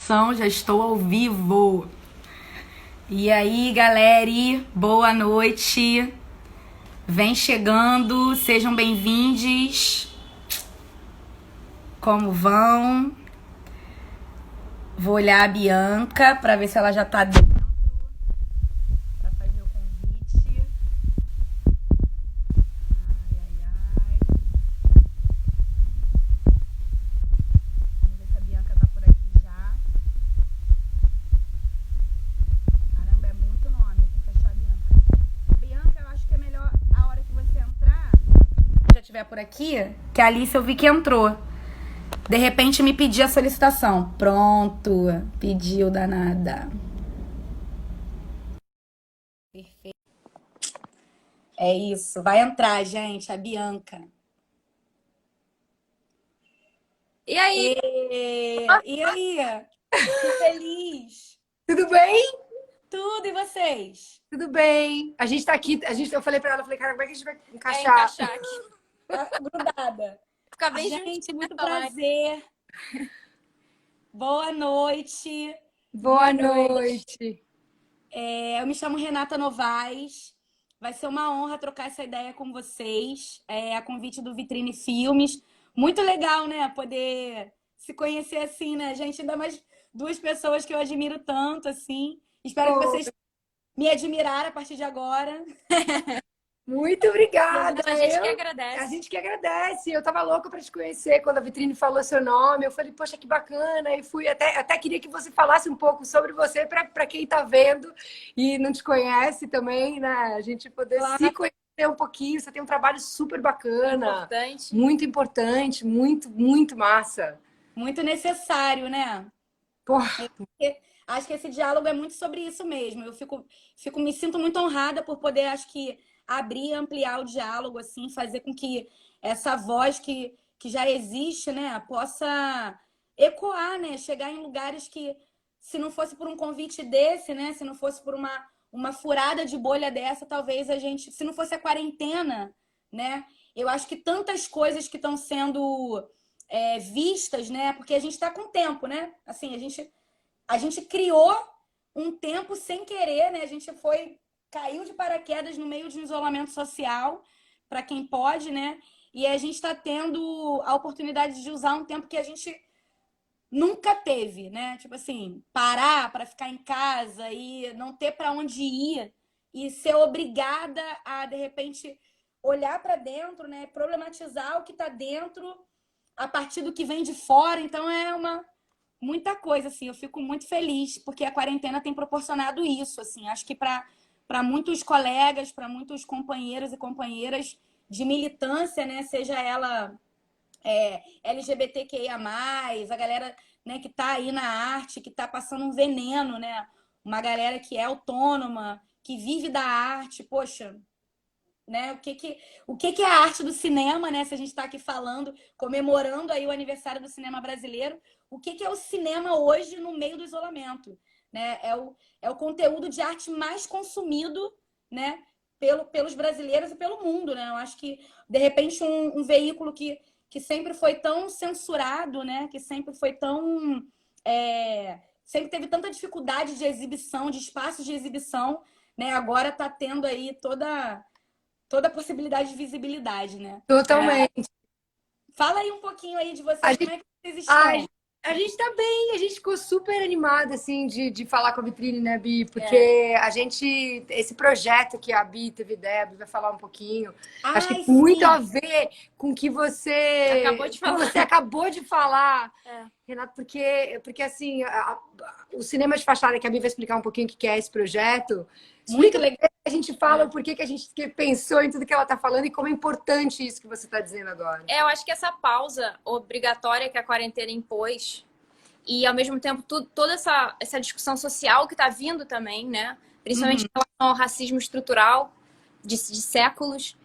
gravação, já estou ao vivo. E aí, galera, boa noite. Vem chegando, sejam bem-vindos. Como vão? Vou olhar a Bianca para ver se ela já tá dentro para fazer o convite. Ai. Vamos ver se a Bianca tá por aqui já. Caramba, é muito nome, tem que achar a Bianca. Bianca, eu acho que é melhor a hora que você entrar, se já estiver por aqui, que a Alice eu vi que entrou. De repente me pedir a solicitação. Pronto, pediu danada. Perfeito. É isso, vai entrar, gente, a Bianca. E aí? E aí? Que feliz. Tudo bem? Tudo, e vocês? Tudo bem. A gente tá aqui, eu falei pra ela, cara, como é que a gente vai encaixar? Encaixar aqui. Tá grudada. Ficar bem Gente, juntinho muito nessa live. prazer. Boa noite. Boa noite. Eu me chamo Renata Novaes. Vai ser uma honra trocar essa ideia com vocês. A convite do Vitrine Filmes. Muito legal, né? Poder se conhecer assim, né, gente? Ainda mais duas pessoas que eu admiro tanto, assim. Espero que vocês me admirarem a partir de agora. Muito obrigada. A gente que agradece. A gente que agradece. Eu tava louca pra te conhecer quando a Vitrine falou seu nome. Eu falei, poxa, que bacana. E fui até queria que você falasse um pouco sobre você pra quem tá vendo e não te conhece também, né? A gente poder se conhecer um pouquinho. Você tem um trabalho super bacana. Importante. Muito importante, muito massa. Muito necessário, né? Porra. Acho que esse diálogo é muito sobre isso mesmo. Me sinto muito honrada por poder, acho que, abrir, ampliar o diálogo, assim, fazer com que essa voz que já existe, né, possa ecoar, né, chegar em lugares que, se não fosse por um convite desse, né, se não fosse por uma furada de bolha dessa, talvez a gente, se não fosse a quarentena, né, eu acho que tantas coisas que estão sendo vistas, né, porque a gente está com tempo, né, assim, a gente criou um tempo sem querer, né? A gente caiu de paraquedas no meio de um isolamento social, para quem pode, né? E a gente está tendo a oportunidade de usar um tempo que a gente nunca teve, né? Tipo assim, parar para ficar em casa e não ter para onde ir e ser obrigada a, de repente, olhar para dentro, né? Problematizar o que está dentro a partir do que vem de fora. Então, muita coisa, assim, eu fico muito feliz, porque a quarentena tem proporcionado isso, assim, acho que para muitos colegas, para muitos companheiros e companheiras de militância, né, seja ela LGBTQIA+, a galera, né, que está aí na arte, que está passando um veneno, né, uma galera que é autônoma, que vive da arte, poxa, né, o que é a arte do cinema, né, se a gente está aqui falando, comemorando aí o aniversário do cinema brasileiro, o que é o cinema hoje no meio do isolamento, né? É o conteúdo de arte mais consumido, né? Pelos brasileiros e pelo mundo, né? Eu acho que, de repente, um veículo que sempre foi tão censurado, né? Que sempre foi tão... sempre teve tanta dificuldade de exibição, de espaços de exibição, né? Agora está tendo aí toda a possibilidade de visibilidade, né? Totalmente. Fala aí um pouquinho aí de vocês, como é que vocês estão? A gente tá bem, a gente ficou super animada, assim, de falar com a Vitrine, né, Bi? Porque a gente, esse projeto que a Bi teve ideia, a Bi vai falar um pouquinho, acho que tem muito a ver com o que você acabou de falar, Renato, porque assim, o cinema de fachada, que a Bi vai explicar um pouquinho o que é esse projeto, muito legal. A gente fala o porquê que a gente pensou em tudo que ela tá falando e como é importante isso que você tá dizendo agora. Eu acho que essa pausa obrigatória que a quarentena impôs e, ao mesmo tempo, toda essa discussão social que tá vindo também, né? Principalmente em relação ao racismo estrutural de séculos,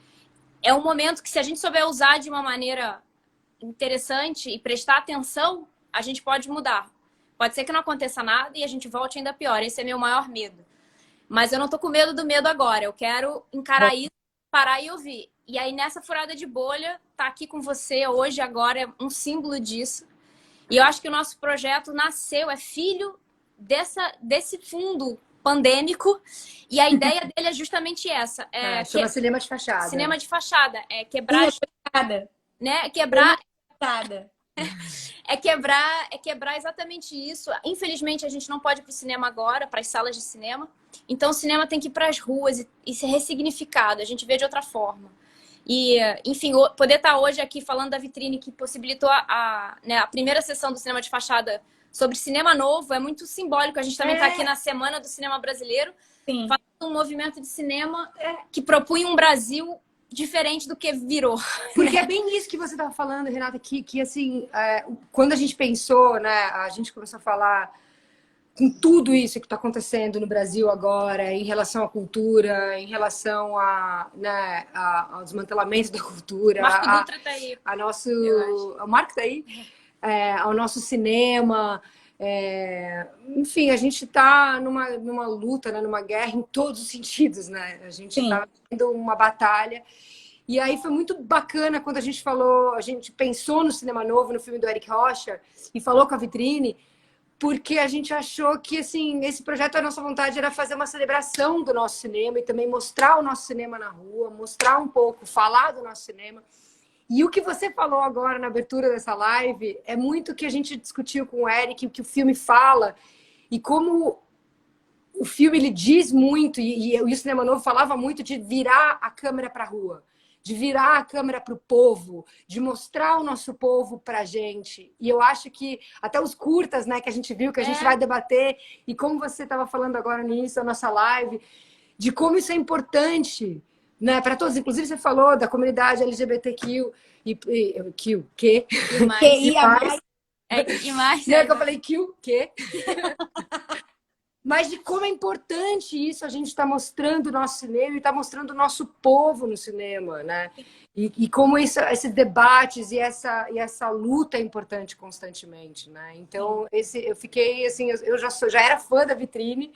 é um momento que, se a gente souber usar de uma maneira interessante e prestar atenção, a gente pode mudar. Pode ser que não aconteça nada e a gente volte ainda pior. Esse é meu maior medo. Mas eu não tô com medo do medo agora. Eu quero encarar isso, parar e ouvir. E aí, nessa furada de bolha, tá aqui com você hoje, agora, é um símbolo disso. E eu acho que o nosso projeto nasceu, é filho desse fundo pandêmico, e a ideia dele é justamente essa. Chama Cinema de Fachada. Cinema de Fachada. É quebrar... né? Quebrar... É quebrar exatamente isso. Infelizmente, a gente não pode ir para o cinema agora, para as salas de cinema. Então, o cinema tem que ir para as ruas e ser ressignificado. A gente vê de outra forma. E, enfim, poder estar hoje aqui falando da vitrine que possibilitou né, a primeira sessão do Cinema de Fachada sobre cinema novo é muito simbólico. A gente também está aqui na Semana do Cinema Brasileiro, fazendo um movimento de cinema que propunha um Brasil diferente do que virou. Porque é bem isso que você estava falando, Renata, que assim, quando a gente pensou, né, a gente começou a falar com tudo isso que está acontecendo no Brasil agora, em relação à cultura, em relação né, ao desmantelamento da cultura. Marco Dutra está aí. O Marco está aí. Ao nosso cinema. Enfim, a gente está numa luta, né, numa guerra em todos os sentidos, né? A gente está tendo uma batalha. E aí foi muito bacana quando a gente pensou no Cinema Novo, no filme do Eric Rocha, e falou com a vitrine, porque a gente achou que, assim, esse projeto, a nossa vontade era fazer uma celebração do nosso cinema e também mostrar o nosso cinema na rua, mostrar um pouco, falar do nosso cinema. E o que você falou agora na abertura dessa live é muito o que a gente discutiu com o Eric, o que o filme fala, e como o filme ele diz muito, e o Cinema Novo falava muito de virar a câmera para a rua, de virar a câmera para o povo, de mostrar o nosso povo para a gente. E eu acho que até os curtas, né, que a gente viu, que a gente vai debater, e como você estava falando agora no início da nossa live, de como isso é importante, né, para todos. Inclusive, você falou da comunidade LGBTQ né, que eu falei mas de como é importante isso, a gente está mostrando o nosso cinema e está mostrando o nosso povo no cinema, né? E como esses debates e essa luta é importante constantemente, né? Então, eu fiquei assim, eu já era fã da vitrine,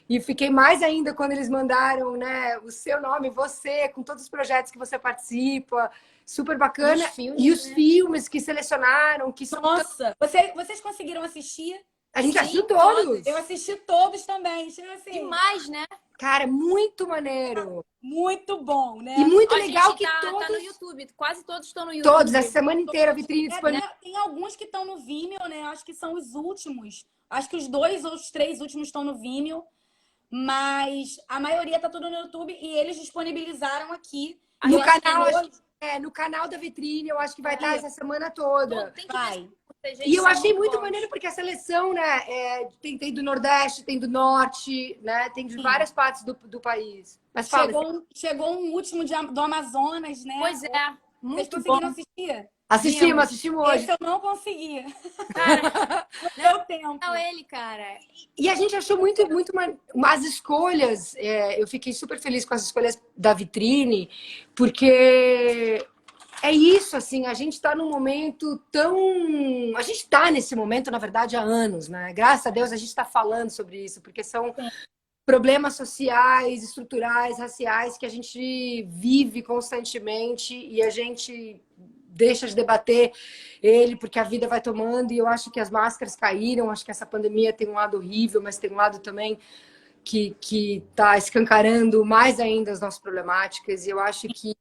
e fiquei mais ainda quando eles mandaram, né, o seu nome, você, com todos os projetos que você participa, super bacana. E os filmes que selecionaram, que são... Nossa, vocês conseguiram assistir? A gente assistiu todos. Eu assisti todos também. Assim, demais, né? Cara, muito maneiro. Muito bom, né? E muito legal que todos... Tá no YouTube, quase todos estão no YouTube. Todos, essa semana inteira, a vitrine disponível. Tem alguns que estão no Vimeo, né? Acho que são os últimos. Acho que os 2 ou os 3 últimos estão no Vimeo. Mas a maioria tá tudo no YouTube e eles disponibilizaram aqui. No canal, no canal da vitrine, eu acho que vai estar essa semana toda. E eu achei muito maneiro porque a seleção, né, tem do Nordeste, tem do Norte, né, tem de várias partes do país. Mas chegou um último do Amazonas, né? Pois é. Vocês conseguiram assistir? Assistimos hoje. Esse eu não consegui. Cara, não deu tempo. Não, ele, cara. E a gente achou muito as escolhas. Eu fiquei super feliz com as escolhas da vitrine, porque é isso, assim, a gente está num momento tão... A gente está nesse momento, na verdade, há anos, né? Graças a Deus a gente está falando sobre isso, porque são problemas sociais, estruturais, raciais que a gente vive constantemente e a gente deixa de debater ele porque a vida vai tomando, e eu acho que as máscaras caíram, acho que essa pandemia tem um lado horrível, mas tem um lado também que está escancarando mais ainda as nossas problemáticas, e eu acho que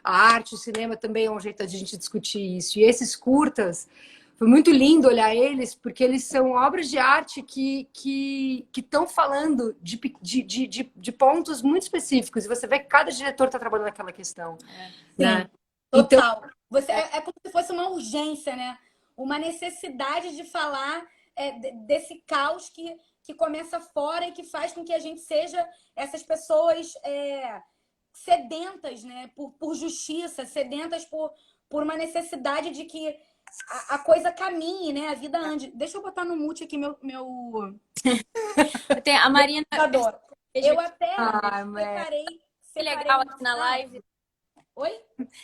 a arte, o cinema também é um jeito de a gente discutir isso. E esses curtas, foi muito lindo olhar eles, porque eles são obras de arte que estão falando de pontos muito específicos, e você vê que cada diretor está trabalhando naquela questão. Né? Total. É como se fosse uma urgência, né? Uma necessidade de falar desse caos que começa fora e que faz com que a gente seja essas pessoas sedentas, né? Por justiça, sedentas por uma necessidade de que a coisa caminhe, né? A vida ande. Deixa eu botar no mute aqui meu... A Marina... Eu até separei legal aqui na live. Oi?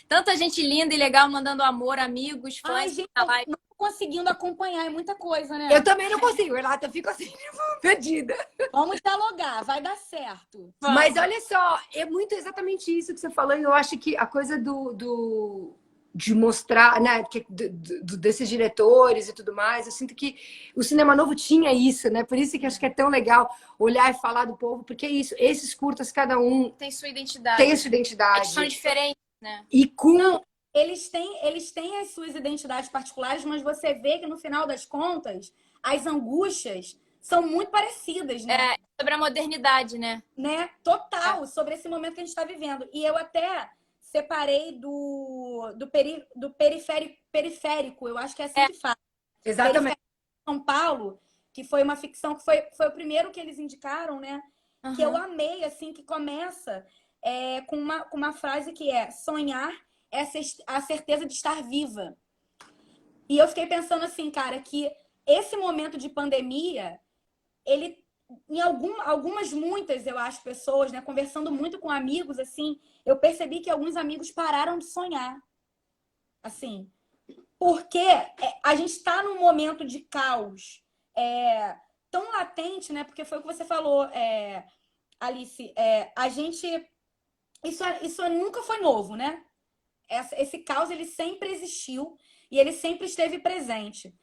Tanta gente linda e legal mandando amor, amigos, fãs na live. Não tô conseguindo acompanhar, é muita coisa, né? Eu também não consigo, Renata, eu fico assim, perdida. Vamos dialogar, vai dar certo. Mas olha só, é muito exatamente isso que você falou, e eu acho que a coisa de mostrar, né, desses diretores e tudo mais. Eu sinto que o cinema novo tinha isso, né? Por isso que acho que é tão legal olhar e falar do povo, porque é isso, esses curtas, cada um tem sua identidade. tem a sua identidade. Eles são diferentes, né? E com... Não, eles têm as suas identidades particulares, mas você vê que no final das contas, as angústias são muito parecidas, né? Sobre a modernidade, né? Total, sobre esse momento que a gente está vivendo. E eu até separei do periférico, eu acho que é assim que fala. Exatamente. São Paulo, que foi uma ficção que foi o primeiro que eles indicaram, né? Uhum. Que eu amei, assim, que começa com uma frase que é: sonhar é a certeza de estar viva. E eu fiquei pensando assim, cara, que esse momento de pandemia, ele, em muitas, eu acho, pessoas, né, conversando muito com amigos, assim, eu percebi que alguns amigos pararam de sonhar. Assim, porque a gente está num momento de caos tão latente, né? Porque foi o que você falou, Alice. A gente... Isso nunca foi novo, né? Esse caos, ele sempre existiu e ele sempre esteve presente.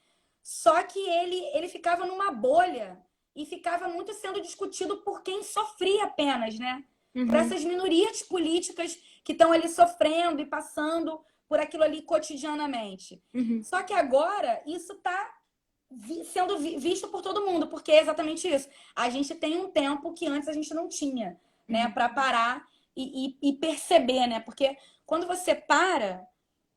Só que ele ficava numa bolha e ficava muito sendo discutido por quem sofria apenas, né? Uhum. Por essas minorias políticas que estão ali sofrendo e passando por aquilo ali cotidianamente. Uhum. Só que agora isso está sendo visto por todo mundo, porque é exatamente isso. A gente tem um tempo que antes a gente não tinha, né? Para parar e perceber, né? Porque quando você para,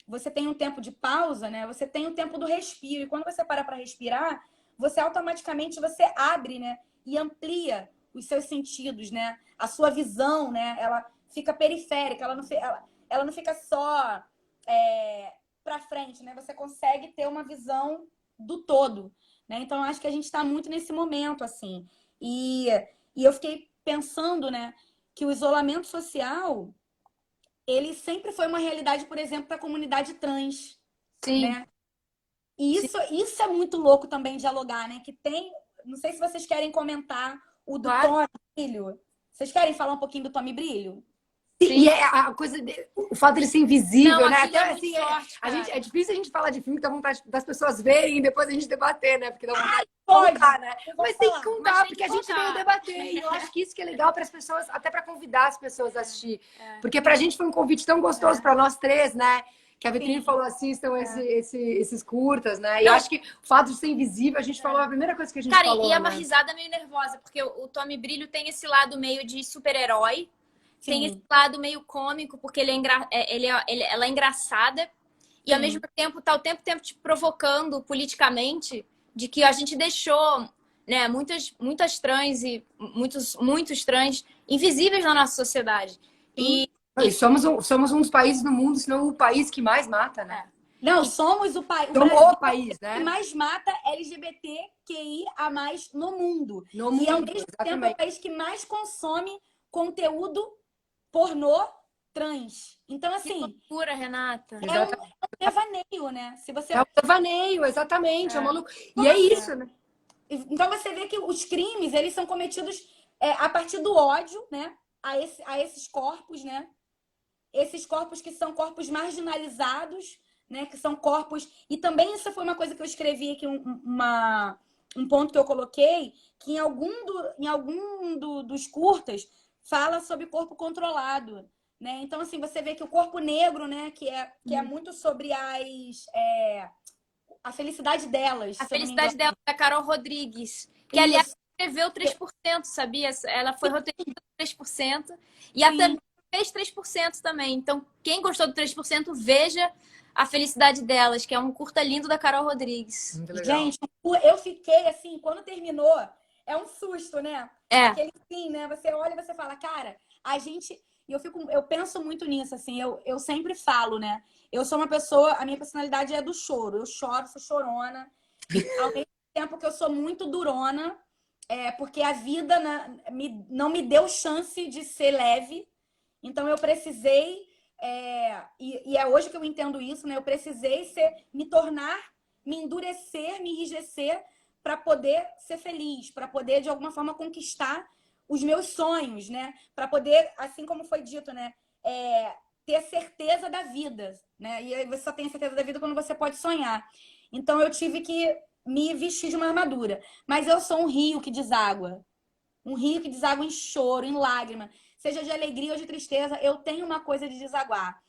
você tem um tempo de pausa, né? Você tem o tempo do respiro. E quando você para respirar, você automaticamente abre, né? E amplia os seus sentidos, né? A sua visão, né? Ela fica periférica, ela não fica só para frente, né? Você consegue ter uma visão do todo, né? Então, eu acho que a gente está muito nesse momento, assim. E eu fiquei pensando, né? Que o isolamento social, ele sempre foi uma realidade, por exemplo, para a comunidade trans. Sim. Né? E isso é muito louco também dialogar, né? Que tem... Não sei se vocês querem comentar o do Tommy Brilho. Vocês querem falar um pouquinho do Tommy Brilho? Sim. E a coisa, o fato de ele ser invisível, não, né? Até assim, é difícil a gente falar de filme que dá vontade das pessoas verem e depois a gente debater, né? Porque dá vontade de contar, né? Mas tem que contar, porque a gente veio debater. E eu acho que isso que é legal para as pessoas, até para convidar as pessoas a assistir. Porque pra gente foi um convite tão gostoso para nós três, né? Que a Vitrine falou, assistam esses curtas, né? E eu acho que o fato de ser invisível, a gente falou a primeira coisa que a gente falou. Cara, e é uma risada meio nervosa, porque o Tommy Brilho tem esse lado meio de super-herói. Tem esse lado meio cômico, porque ela é engraçada. E, ao mesmo tempo, tá o tempo te provocando politicamente de que a gente deixou, né, muitas trans e muitos trans invisíveis na nossa sociedade. E somos um dos países no mundo, se não o país que mais mata, né? Não, somos o país. O país, né? Que mais mata LGBTQIA+ no mundo. No mundo, e, ao mesmo tempo, é o país que mais consome conteúdo pornô trans. Então, assim... Que loucura, Renata. É um devaneio, né? Se você... É um devaneio, exatamente. E é isso, né? Então, você vê que os crimes, eles são cometidos a partir do ódio, né? A esses corpos, né? Esses corpos que são corpos marginalizados, né? Que são corpos... E também isso foi uma coisa que eu escrevi aqui, um ponto que eu coloquei, que em algum dos curtas fala sobre corpo controlado, né? Então, assim, você vê que o corpo negro, né? Que é muito sobre a felicidade delas. A felicidade dela, da Carol Rodrigues. Que, aliás, escreveu 3%, sabia? Ela foi roteirista do 3%. E a também fez 3% também. Então, quem gostou do 3%, veja A Felicidade Delas, que é um curta lindo da Carol Rodrigues. Gente, eu fiquei assim, quando terminou... É um susto, né? Aquele fim, né? Você olha e você fala, cara, a gente... E eu penso muito nisso, assim. Eu sempre falo, né? Eu sou uma pessoa... A minha personalidade é do choro. Eu choro, sou chorona. Ao mesmo tempo que eu sou muito durona. Porque a vida não me deu chance de ser leve. Então, eu precisei... E é hoje que eu entendo isso, né? Eu precisei me tornar, me endurecer, me enrijecer... para poder ser feliz, para poder, de alguma forma, conquistar os meus sonhos, né? Para poder, assim como foi dito, né? ter certeza da vida, né? E aí você só tem certeza da vida quando você pode sonhar. Então eu tive que me vestir de uma armadura. Mas eu sou um rio que deságua. Um rio que deságua em choro, em lágrima. Seja de alegria ou de tristeza, eu tenho uma coisa de desaguar.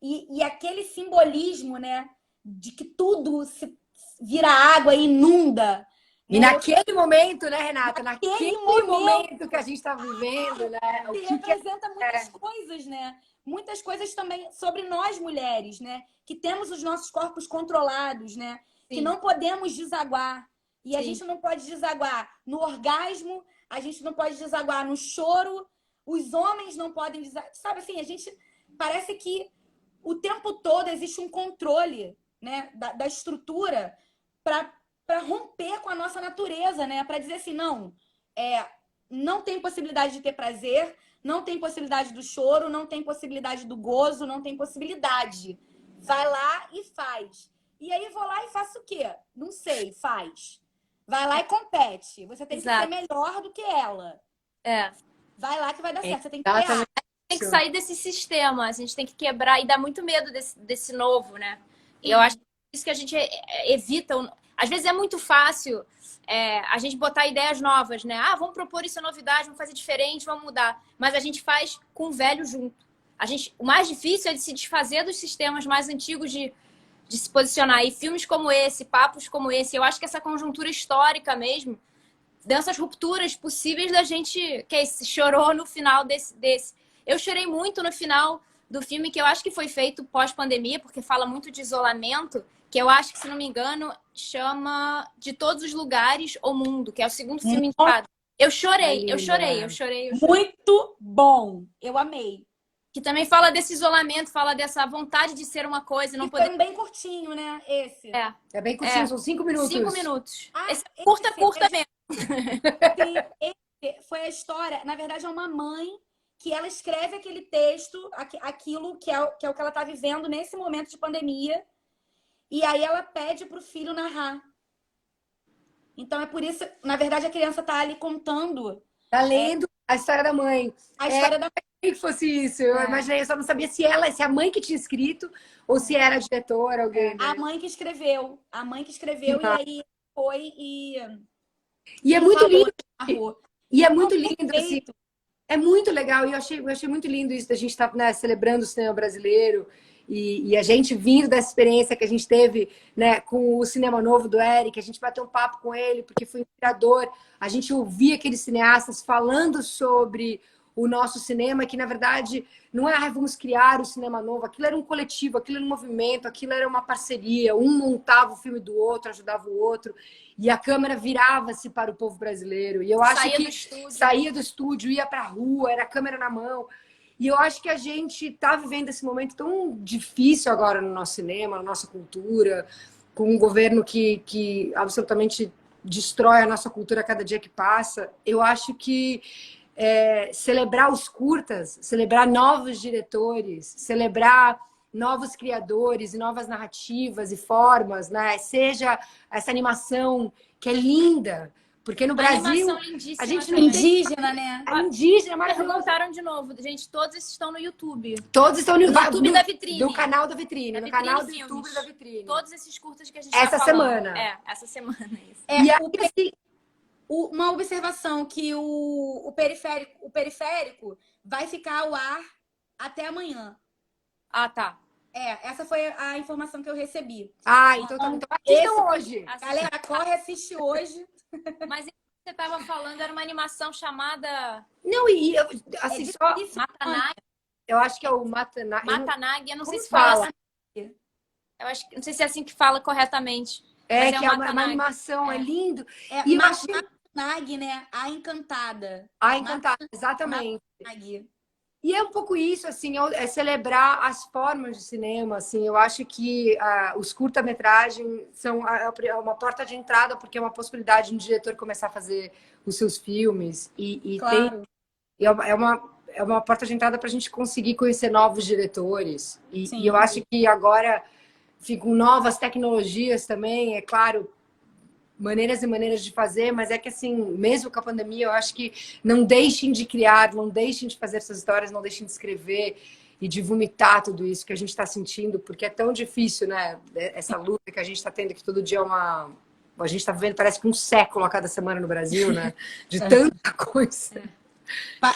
E aquele simbolismo, né? De que tudo se vira água e inunda. E naquele momento, né, Renata? Naquele momento momento que a gente está vivendo, né? que representa muitas coisas, né? Muitas coisas também sobre nós mulheres, né? Que temos os nossos corpos controlados, né? Sim. Que não podemos desaguar. E Sim. a gente não pode desaguar no orgasmo, a gente não pode desaguar no choro, os homens não podem desaguar. Sabe assim, a gente parece que o tempo todo existe um controle, né, da estrutura para romper com a nossa natureza, né? Para dizer assim, não tem possibilidade de ter prazer, não tem possibilidade do choro, não tem possibilidade do gozo, não tem possibilidade. Vai lá e faz. E aí vou lá e faço o quê? Não sei, faz. Vai lá e compete. Você tem que ser melhor do que ela. Vai lá que vai dar certo. Você tem que criar. Tem que sair desse sistema, a gente tem que quebrar e dá muito medo desse novo, né? E eu acho que isso que a gente evita. Às vezes é muito fácil a gente botar ideias novas, né? Ah, vamos propor isso novidade, vamos fazer diferente, vamos mudar. Mas a gente faz com o velho junto. O mais difícil é de se desfazer dos sistemas mais antigos de se posicionar. E filmes como esse, papos como esse, eu acho que essa conjuntura histórica mesmo, dessas rupturas possíveis da gente que chorou no final desse. Eu chorei muito no final do filme, que eu acho que foi feito pós-pandemia, porque fala muito de isolamento, que eu acho que, se não me engano, chama De Todos os Lugares, O Mundo, que é o segundo filme indicado. Eu chorei. Muito bom. Eu amei. Que também fala desse isolamento, fala dessa vontade de ser uma coisa. Não poder... Foi bem curtinho, né? Esse. É bem curtinho, são 5 minutos. 5 minutos. Esse curta mesmo. Esse foi a história. Na verdade, é uma mãe que ela escreve aquele texto, aquilo que é o que ela está vivendo nesse momento de pandemia. E aí ela pede para o filho narrar. Então é por isso, na verdade, a criança está ali contando. Tá lendo a história da mãe. A história da mãe. Que fosse isso. Eu imaginei, eu só não sabia se a mãe que tinha escrito ou se era a diretora, alguém. Né? A mãe que escreveu. E aí foi e é muito lindo. E é muito lindo, assim. É muito legal. E eu achei muito lindo isso da gente estar, né, celebrando o cinema brasileiro. E a gente vindo dessa experiência que a gente teve, né, com o cinema novo do Eric, a gente bateu um papo com ele, porque foi inspirador. A gente ouvia aqueles cineastas falando sobre o nosso cinema, que na verdade não é vamos criar o cinema novo, aquilo era um coletivo, aquilo era um movimento, aquilo era uma parceria, um montava o filme do outro, ajudava o outro, e a câmera virava-se para o povo brasileiro. E eu acho que saía do estúdio, ia para a rua, era a câmera na mão. E eu acho que a gente está vivendo esse momento tão difícil agora no nosso cinema, na nossa cultura, com um governo que absolutamente destrói a nossa cultura a cada dia que passa. Eu acho que celebrar os curtas, celebrar novos diretores, celebrar novos criadores e novas narrativas e formas, né? Seja essa animação que é linda, porque no Brasil a gente não indígena, né? A indígena, mas perguntaram de novo, gente. Todos esses estão no YouTube. Todos estão no YouTube da Vitrine. Do canal da Vitrine, no canal do YouTube da Vitrine. Todos esses curtas que a gente essa semana. Essa semana. E aí, uma observação que o periférico vai ficar ao ar até amanhã. Ah, tá. Essa foi a informação que eu recebi. Então assistam hoje. Galera, corre e assiste hoje. Mas você estava falando, era uma animação chamada... Não, assim, só... Matanagi. Eu acho que é o Matanagi. Matanagi, eu não sei se fala assim. Eu acho que não sei se é assim que fala corretamente. Que é uma animação, é lindo. E Matanagi, né? A Encantada. A Encantada, exatamente. E é um pouco isso, assim, é celebrar as formas de cinema, assim. Eu acho que os curta-metragens são uma porta de entrada, porque é uma possibilidade de um diretor começar a fazer os seus filmes. Claro. É uma porta de entrada para a gente conseguir conhecer novos diretores. E eu acho que agora, enfim, com novas tecnologias também, é claro, maneiras e maneiras de fazer, mas é que, assim, mesmo com a pandemia, eu acho que não deixem de criar, não deixem de fazer essas histórias, não deixem de escrever. e de vomitar tudo isso que a gente está sentindo, porque é tão difícil, né? Essa luta que a gente está tendo aqui todo dia é uma... A gente está vivendo, parece que um século a cada semana no Brasil, né? De tanta coisa.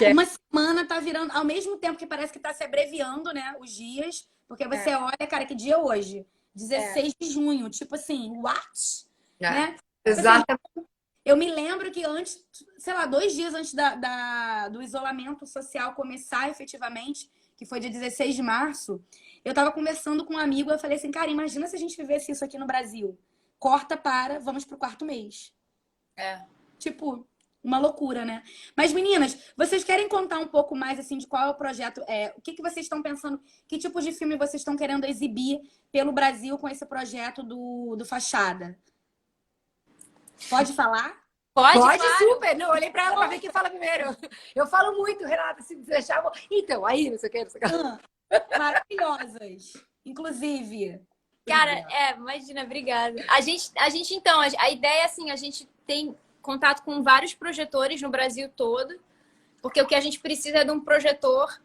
Uma semana tá virando, ao mesmo tempo que parece que tá se abreviando, né? Os dias, porque você olha, cara, que dia é hoje? 16 de junho. Tipo assim, what? Né? Exatamente. Eu me lembro que antes, sei lá, 2 dias antes do isolamento social começar efetivamente, que foi dia 16 de março, eu tava conversando com um amigo, eu falei assim, cara, imagina se a gente vivesse isso aqui no Brasil. Corta para, vamos pro 4º mês. Tipo, uma loucura, né? Mas, meninas, vocês querem contar um pouco mais, assim, de qual é o projeto? O que vocês estão pensando? Que tipo de filme vocês estão querendo exibir pelo Brasil com esse projeto do Fachada? Pode falar? Pode, claro. Super. Não, olhei pra ela pra ver quem fala primeiro. Eu falo muito, Renata, se deixar. Então, aí, não sei o que, não sei o que. Maravilhosas. Inclusive. Cara, imagina, obrigada. A gente então, a ideia é assim, a gente tem contato com vários projetores no Brasil todo, porque o que a gente precisa é de um projetor,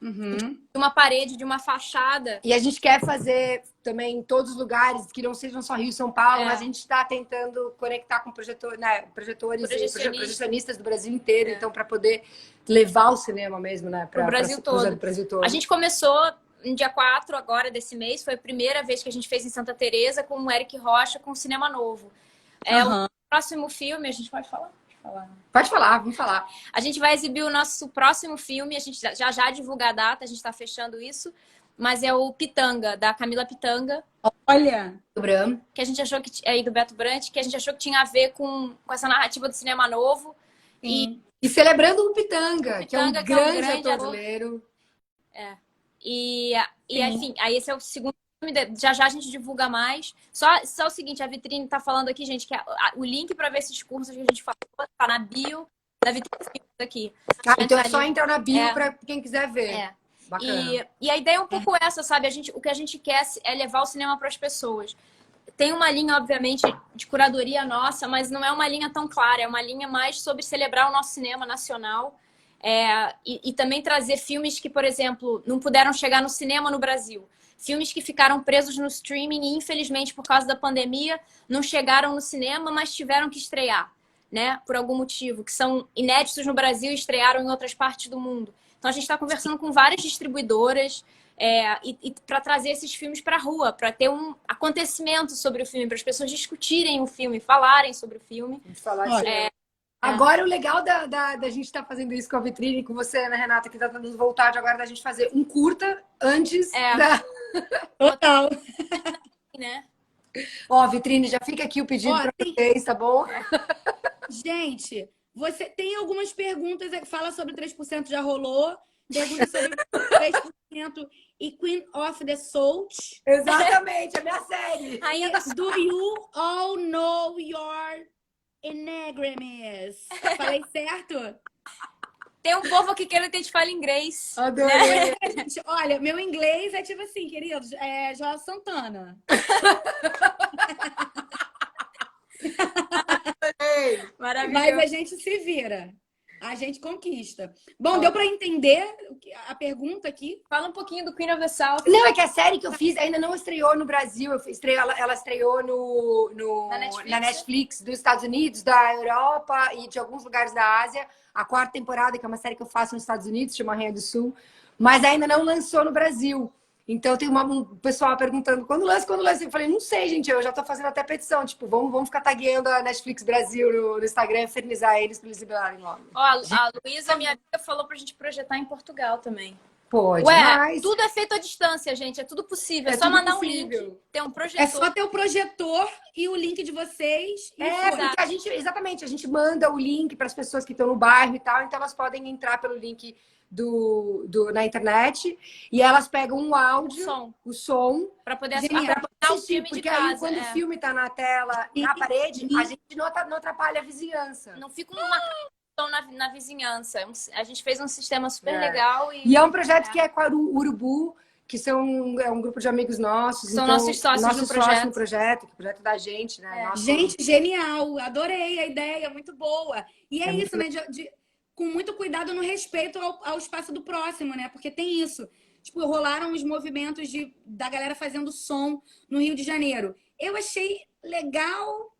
de uma parede, de uma fachada. E a gente quer fazer também em todos os lugares, que não sejam só Rio e São Paulo, mas a gente está tentando conectar com projetores e projecionistas do Brasil inteiro, então, para poder levar o cinema mesmo, né? Para o Brasil todo. A gente começou no dia 4 agora desse mês, foi a primeira vez que a gente fez em Santa Teresa com o Eric Rocha, com o Cinema Novo. O próximo filme, a gente pode falar? Pode falar, vamos falar. A gente vai exibir o nosso próximo filme, a gente já divulga a data, a gente está fechando isso, mas é o Pitanga, da Camila Pitanga. Olha! Do Bram. Que a gente achou que... do Beto Brant, que a gente achou que tinha a ver com essa narrativa do cinema novo. E celebrando o Pitanga, que é um grande ator brasileiro. E enfim, aí esse é o segundo filme, já a gente divulga mais. Só o seguinte, a Vitrine tá falando aqui, gente, que o link para ver esses cursos que a gente falou tá na bio da Vitrine aqui. Então é só entrar na bio para quem quiser ver. Bacana. E a ideia é um pouco essa, sabe? O que a gente quer é levar o cinema para as pessoas. Tem uma linha, obviamente, de curadoria nossa, mas não é uma linha tão clara. É uma linha mais sobre celebrar o nosso cinema nacional. E também trazer filmes que, por exemplo, não puderam chegar no cinema no Brasil. Filmes que ficaram presos no streaming e, infelizmente, por causa da pandemia, não chegaram no cinema, mas tiveram que estrear, né? Por algum motivo, que são inéditos no Brasil e estrearam em outras partes do mundo. Então, a gente está conversando com várias distribuidoras e para trazer esses filmes para a rua, para ter um acontecimento sobre o filme, para as pessoas discutirem o filme, falarem sobre o filme. Agora, o legal da gente estar fazendo isso com a Vitrine, com você, né, Renata, que está dando vontade agora da gente fazer um curta antes da... Total. Né? Ó, Vitrine, já fica aqui o pedido para vocês, tá bom? Gente, você tem algumas perguntas, fala sobre 3%, já rolou. Pergunta sobre 3% e Queen of the Souls. Exatamente, é minha série. Do you all know your Enneagrams? Falei certo? Tem um povo aqui querendo que a gente fale inglês. Adorei. Né? Gente, olha, meu inglês é tipo assim, queridos, Joel Santana. Maravilhoso. Mas a gente se vira. A gente conquista. Bom, deu para entender a pergunta aqui? Fala um pouquinho do Queen of the South. Não, é que a série que eu fiz ainda não estreou no Brasil. Ela estreou na Netflix dos Estados Unidos, da Europa e de alguns lugares da Ásia. A 4ª temporada, que é uma série que eu faço nos Estados Unidos, chama Rainha do Sul. Mas ainda não lançou no Brasil. Então tem um pessoal perguntando quando lança. Eu falei, não sei, gente, eu já tô fazendo até petição. Tipo, vamos ficar tagueando a Netflix Brasil no Instagram e infernizar eles pra eles liberarem logo. Ó, a Luísa, minha amiga, falou pra gente projetar em Portugal também. Pode, mas... tudo é feito à distância, gente. É tudo possível. É só mandar possível. Um link, ter um projetor. É só ter o projetor e o link de vocês. Porque a gente manda o link para as pessoas que estão no bairro e tal, então elas podem entrar pelo link na internet e elas pegam um áudio, o som para poder assistir o filme porque de casa. Aí, quando o filme tá na tela, na parede, a gente não atrapalha a vizinhança. Não fica uma na vizinhança. A gente fez um sistema super legal. E é um projeto que é com a Urubu, que é um grupo de amigos nossos. São nossos sócios no projeto, que é o projeto da gente, né? Gente, genial! Adorei a ideia, muito boa. E é isso, né? Com muito cuidado no respeito ao espaço do próximo, né? Porque tem isso. tipo, rolaram os movimentos da galera fazendo som no Rio de Janeiro. Eu achei legal,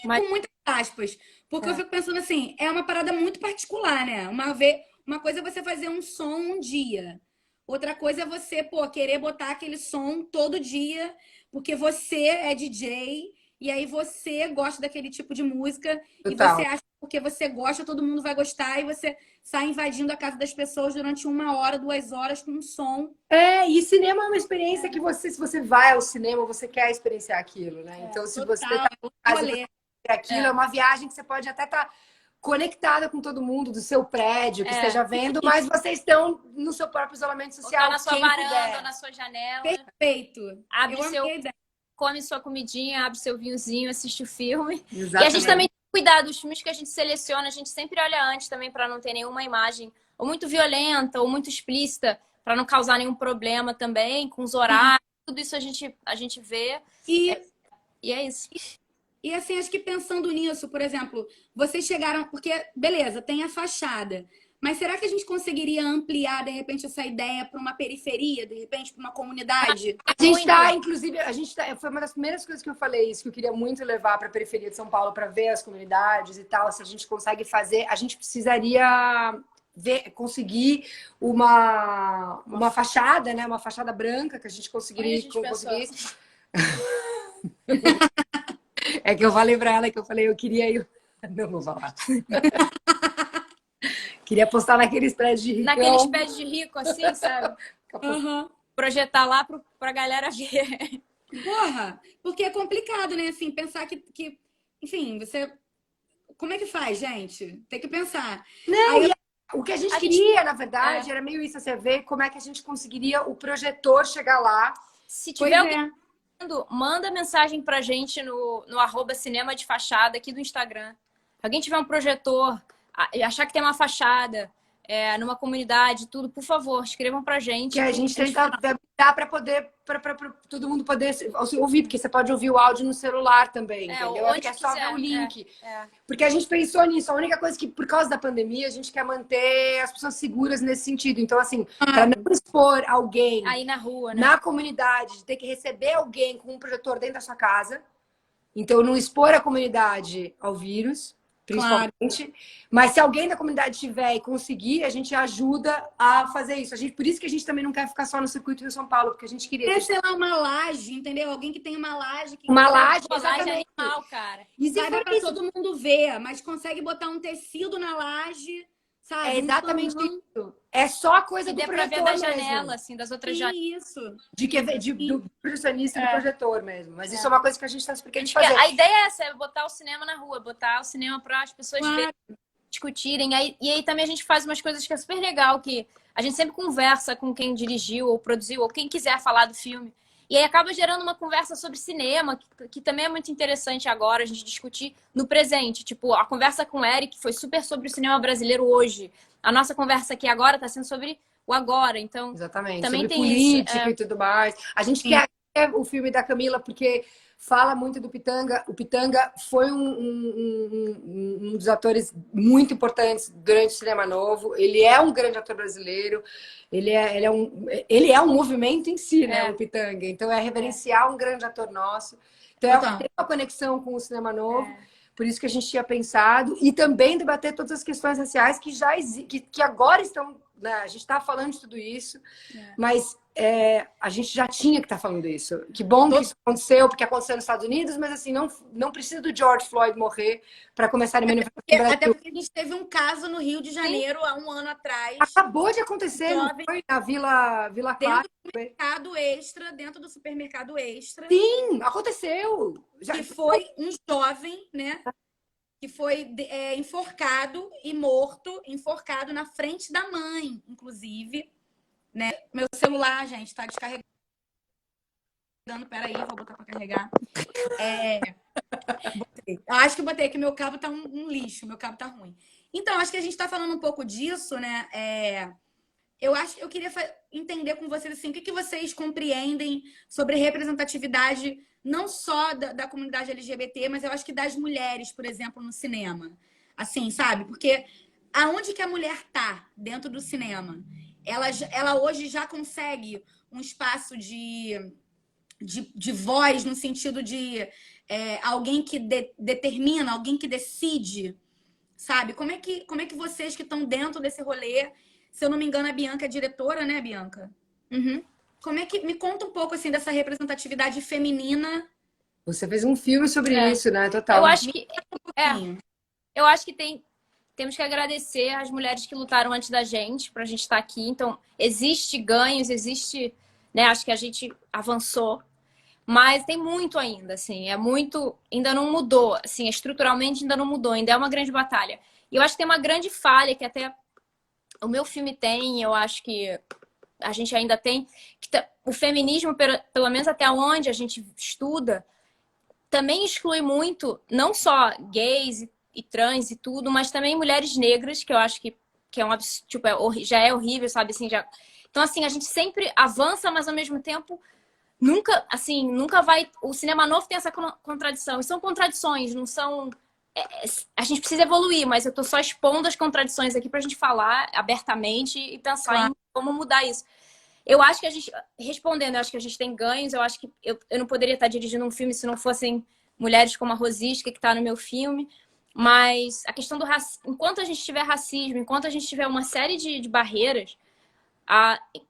Mas com muitas aspas, porque eu fico pensando assim, é uma parada muito particular, né? Uma coisa é você fazer um som um dia. Outra coisa é você, pô, querer botar aquele som todo dia, porque você é DJ e aí você gosta daquele tipo de música e você Total. acha que porque você gosta, todo mundo vai gostar e você sai invadindo a casa das pessoas durante 1 hora, 2 horas com um som. E cinema é uma experiência que se você vai ao cinema, você quer experienciar aquilo, né? Então, se você Total, tá é outro em casa rolê. pra aquilo, é uma viagem que você pode até estar conectada com todo mundo do seu prédio, que esteja vendo, mas vocês estão no seu próprio isolamento ou social, tá na sua quem varanda, puder. ou na sua janela, Perfeito. abre Eu amei seu, a ideia. come sua comidinha, abre seu vinhozinho, assiste o filme. E a gente Exatamente. também tem que cuidar dos filmes que a gente seleciona, a gente sempre olha antes também para não ter nenhuma imagem ou muito violenta ou muito explícita, para não causar nenhum problema também, com os horários, tudo isso a gente vê. E E é isso. E assim, acho que pensando nisso, por exemplo, vocês chegaram, porque beleza, tem a fachada, mas será que a gente conseguiria ampliar de repente essa ideia para uma periferia, de repente para uma comunidade? A gente tá, inclusive, foi uma das primeiras coisas que eu falei isso, que eu queria muito levar para a periferia de São Paulo para ver as comunidades e tal. Se a gente consegue fazer, a gente precisaria conseguir uma fachada, né? Uma fachada branca que a gente conseguiria. Conseguisse. É que eu falei para ela que eu falei, eu queria ir. Não vou falar. Queria postar naqueles prédios de rico. Naqueles pés de rico, assim, sabe? Uhum. Projetar lá pra galera ver. Porra, porque é complicado, né? Assim, pensar enfim, você. Como é que faz, gente? Tem que pensar. Não, Aí, o que a gente queria, na verdade, era meio isso, você ver como é que a gente conseguiria o projetor chegar lá. Se tiver alguém vendo, manda mensagem pra gente no @cinema de fachada aqui do Instagram. Se alguém tiver um projetor, achar que tem uma fachada numa comunidade, tudo, por favor, escrevam pra gente. Que a gente tenta adaptar para poder, para todo mundo poder ouvir, porque você pode ouvir o áudio no celular também, entendeu? Onde É só quiser. ver o link. Porque a gente pensou nisso. A única coisa que, por causa da pandemia, a gente quer manter as pessoas seguras nesse sentido. Então, assim, para não expor alguém aí na rua, né? na comunidade, de ter que receber alguém com um projetor dentro da sua casa. Então, não expor a comunidade ao vírus, principalmente. Claro. Mas se alguém da comunidade tiver e conseguir, a gente ajuda a fazer isso. Por isso que a gente também não quer ficar só no circuito Rio São Paulo, porque a gente queria... sei lá, uma laje, entendeu? Alguém que tem uma laje. Uma laje, exatamente. Animal, cara. E se for pra todo mundo ver, mas consegue botar um tecido na laje, sabe? É exatamente isso. É só a coisa do projetor pra ver da mesmo. janela, assim, das outras janelas. Isso. Do projecionista do projetor mesmo. Mas isso é uma coisa que a gente está explicando de fazer. A ideia é essa, é botar o cinema na rua, botar o cinema para as pessoas verem, discutirem. E aí também a gente faz umas coisas que é super legal, que a gente sempre conversa com quem dirigiu ou produziu, ou quem quiser falar do filme. E aí acaba gerando uma conversa sobre cinema, que também é muito interessante agora a gente discutir no presente. Tipo, a conversa com o Eric foi super sobre o cinema brasileiro hoje. A nossa conversa aqui agora está sendo sobre o agora. Então, exatamente, também sobre tem política isso. E tudo mais. A gente quer o filme da Camila porque fala muito do Pitanga. O Pitanga foi um dos atores muito importantes durante o cinema novo. Ele é um grande ator brasileiro. Ele é um movimento em si, né? O Pitanga. Então, é reverenciar um grande ator nosso. Então, tem uma conexão com o cinema novo. Por isso que a gente tinha pensado. E também debater todas as questões raciais que agora estão... Né? A gente está falando de tudo isso, mas a gente já tinha que estar falando isso. Que bom que isso aconteceu, porque aconteceu nos Estados Unidos, mas assim, não precisa do George Floyd morrer para começar a manifestação. Até porque a gente teve um caso no Rio de Janeiro há um ano atrás. Acabou de acontecer, não foi? Na Vila Clara. Dentro do supermercado Extra. Sim, aconteceu. Que foi um jovem, né? Que foi enforcado e morto, enforcado na frente da mãe, inclusive. Né? Meu celular, gente, está descarregando. Peraí, vou botar para carregar. Acho que botei que meu cabo tá um lixo, meu cabo tá ruim. Então, acho que a gente está falando um pouco disso, né? Eu queria entender com vocês assim, o que vocês compreendem sobre representatividade não só da comunidade LGBT, mas eu acho que das mulheres, por exemplo, no cinema. Assim, sabe? Porque aonde que a mulher tá dentro do cinema? ela hoje já consegue um espaço de voz, no sentido de alguém que determina, alguém que decide, sabe? Como é que vocês que estão dentro desse rolê, se eu não me engano, a Bianca é diretora, né, Bianca? Uhum. Como é que me conta um pouco assim dessa representatividade feminina? Você fez um filme sobre isso, né? Eu Total. acho Me que conta um é, pouquinho. eu acho que temos que agradecer às mulheres que lutaram antes da gente, para a gente estar aqui. Então, existe ganhos, existe, né? Acho que a gente avançou, mas tem muito ainda, assim, é muito, ainda não mudou, assim, estruturalmente ainda não mudou, ainda é uma grande batalha. E eu acho que tem uma grande falha que até o meu filme tem, eu acho que a gente ainda tem, que o feminismo, pelo menos até onde a gente estuda, também exclui muito, não só gays e trans e tudo, mas também mulheres negras, que eu acho que é um tipo, já é horrível, sabe? Assim, já... Então, assim, a gente sempre avança, mas ao mesmo tempo nunca, assim, nunca vai. O cinema novo tem essa contradição. E são contradições, não são. A gente precisa evoluir, mas eu tô só expondo as contradições aqui pra gente falar abertamente e pensar Claro. em como mudar isso. Eu acho que a gente, respondendo, eu acho que a gente tem ganhos. Eu acho que eu não poderia estar dirigindo um filme se não fossem mulheres como a Rosisca, que está no meu filme. Mas a questão do racismo, enquanto a gente tiver racismo, enquanto a gente tiver uma série de barreiras,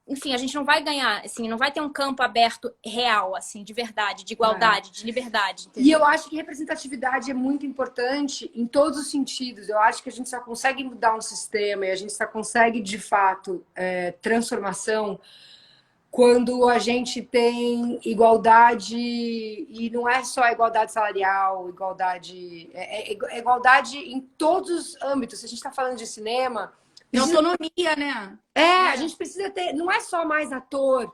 enfim, a gente não vai ganhar, assim, não vai ter um campo aberto real, assim, de verdade, de igualdade, de liberdade. Entendeu? E eu acho que representatividade é muito importante em todos os sentidos. Eu acho que a gente só consegue mudar um sistema e a gente só consegue, de fato, transformação quando a gente tem igualdade, e não é só igualdade salarial, igualdade em todos os âmbitos. Se a gente está falando de cinema, De autonomia, né? a gente precisa ter, não é só mais ator,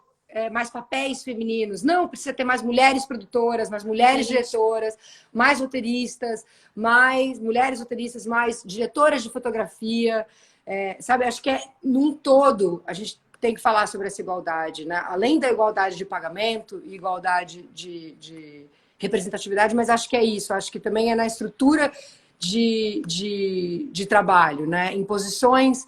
mais papéis femininos, não, precisa ter mais mulheres produtoras, mais mulheres diretoras, mais roteiristas, mais mulheres roteiristas, mais diretoras de fotografia, sabe? Acho que num todo a gente tem que falar sobre essa igualdade, né? Além da igualdade de pagamento e igualdade de representatividade, mas acho que é isso, acho que também é na estrutura de trabalho, né? Em posições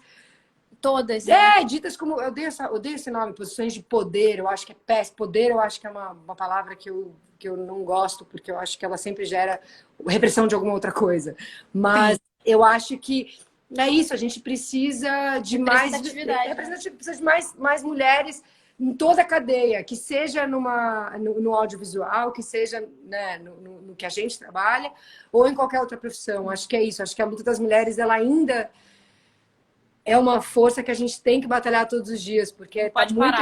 todas, né? ditas como. Eu odeio esse nome, posições de poder, eu acho que é péssimo. Poder, eu acho que é uma palavra que eu não gosto, porque eu acho que ela sempre gera repressão de alguma outra coisa. Mas eu acho que é isso, a gente precisa de mais representatividade, precisa de mais mulheres em toda a cadeia, que seja no audiovisual, que seja, né, no que a gente trabalha, ou em qualquer outra profissão. Acho que é isso, acho que a luta das mulheres, ela ainda é uma força que a gente tem que batalhar todos os dias, porque está muito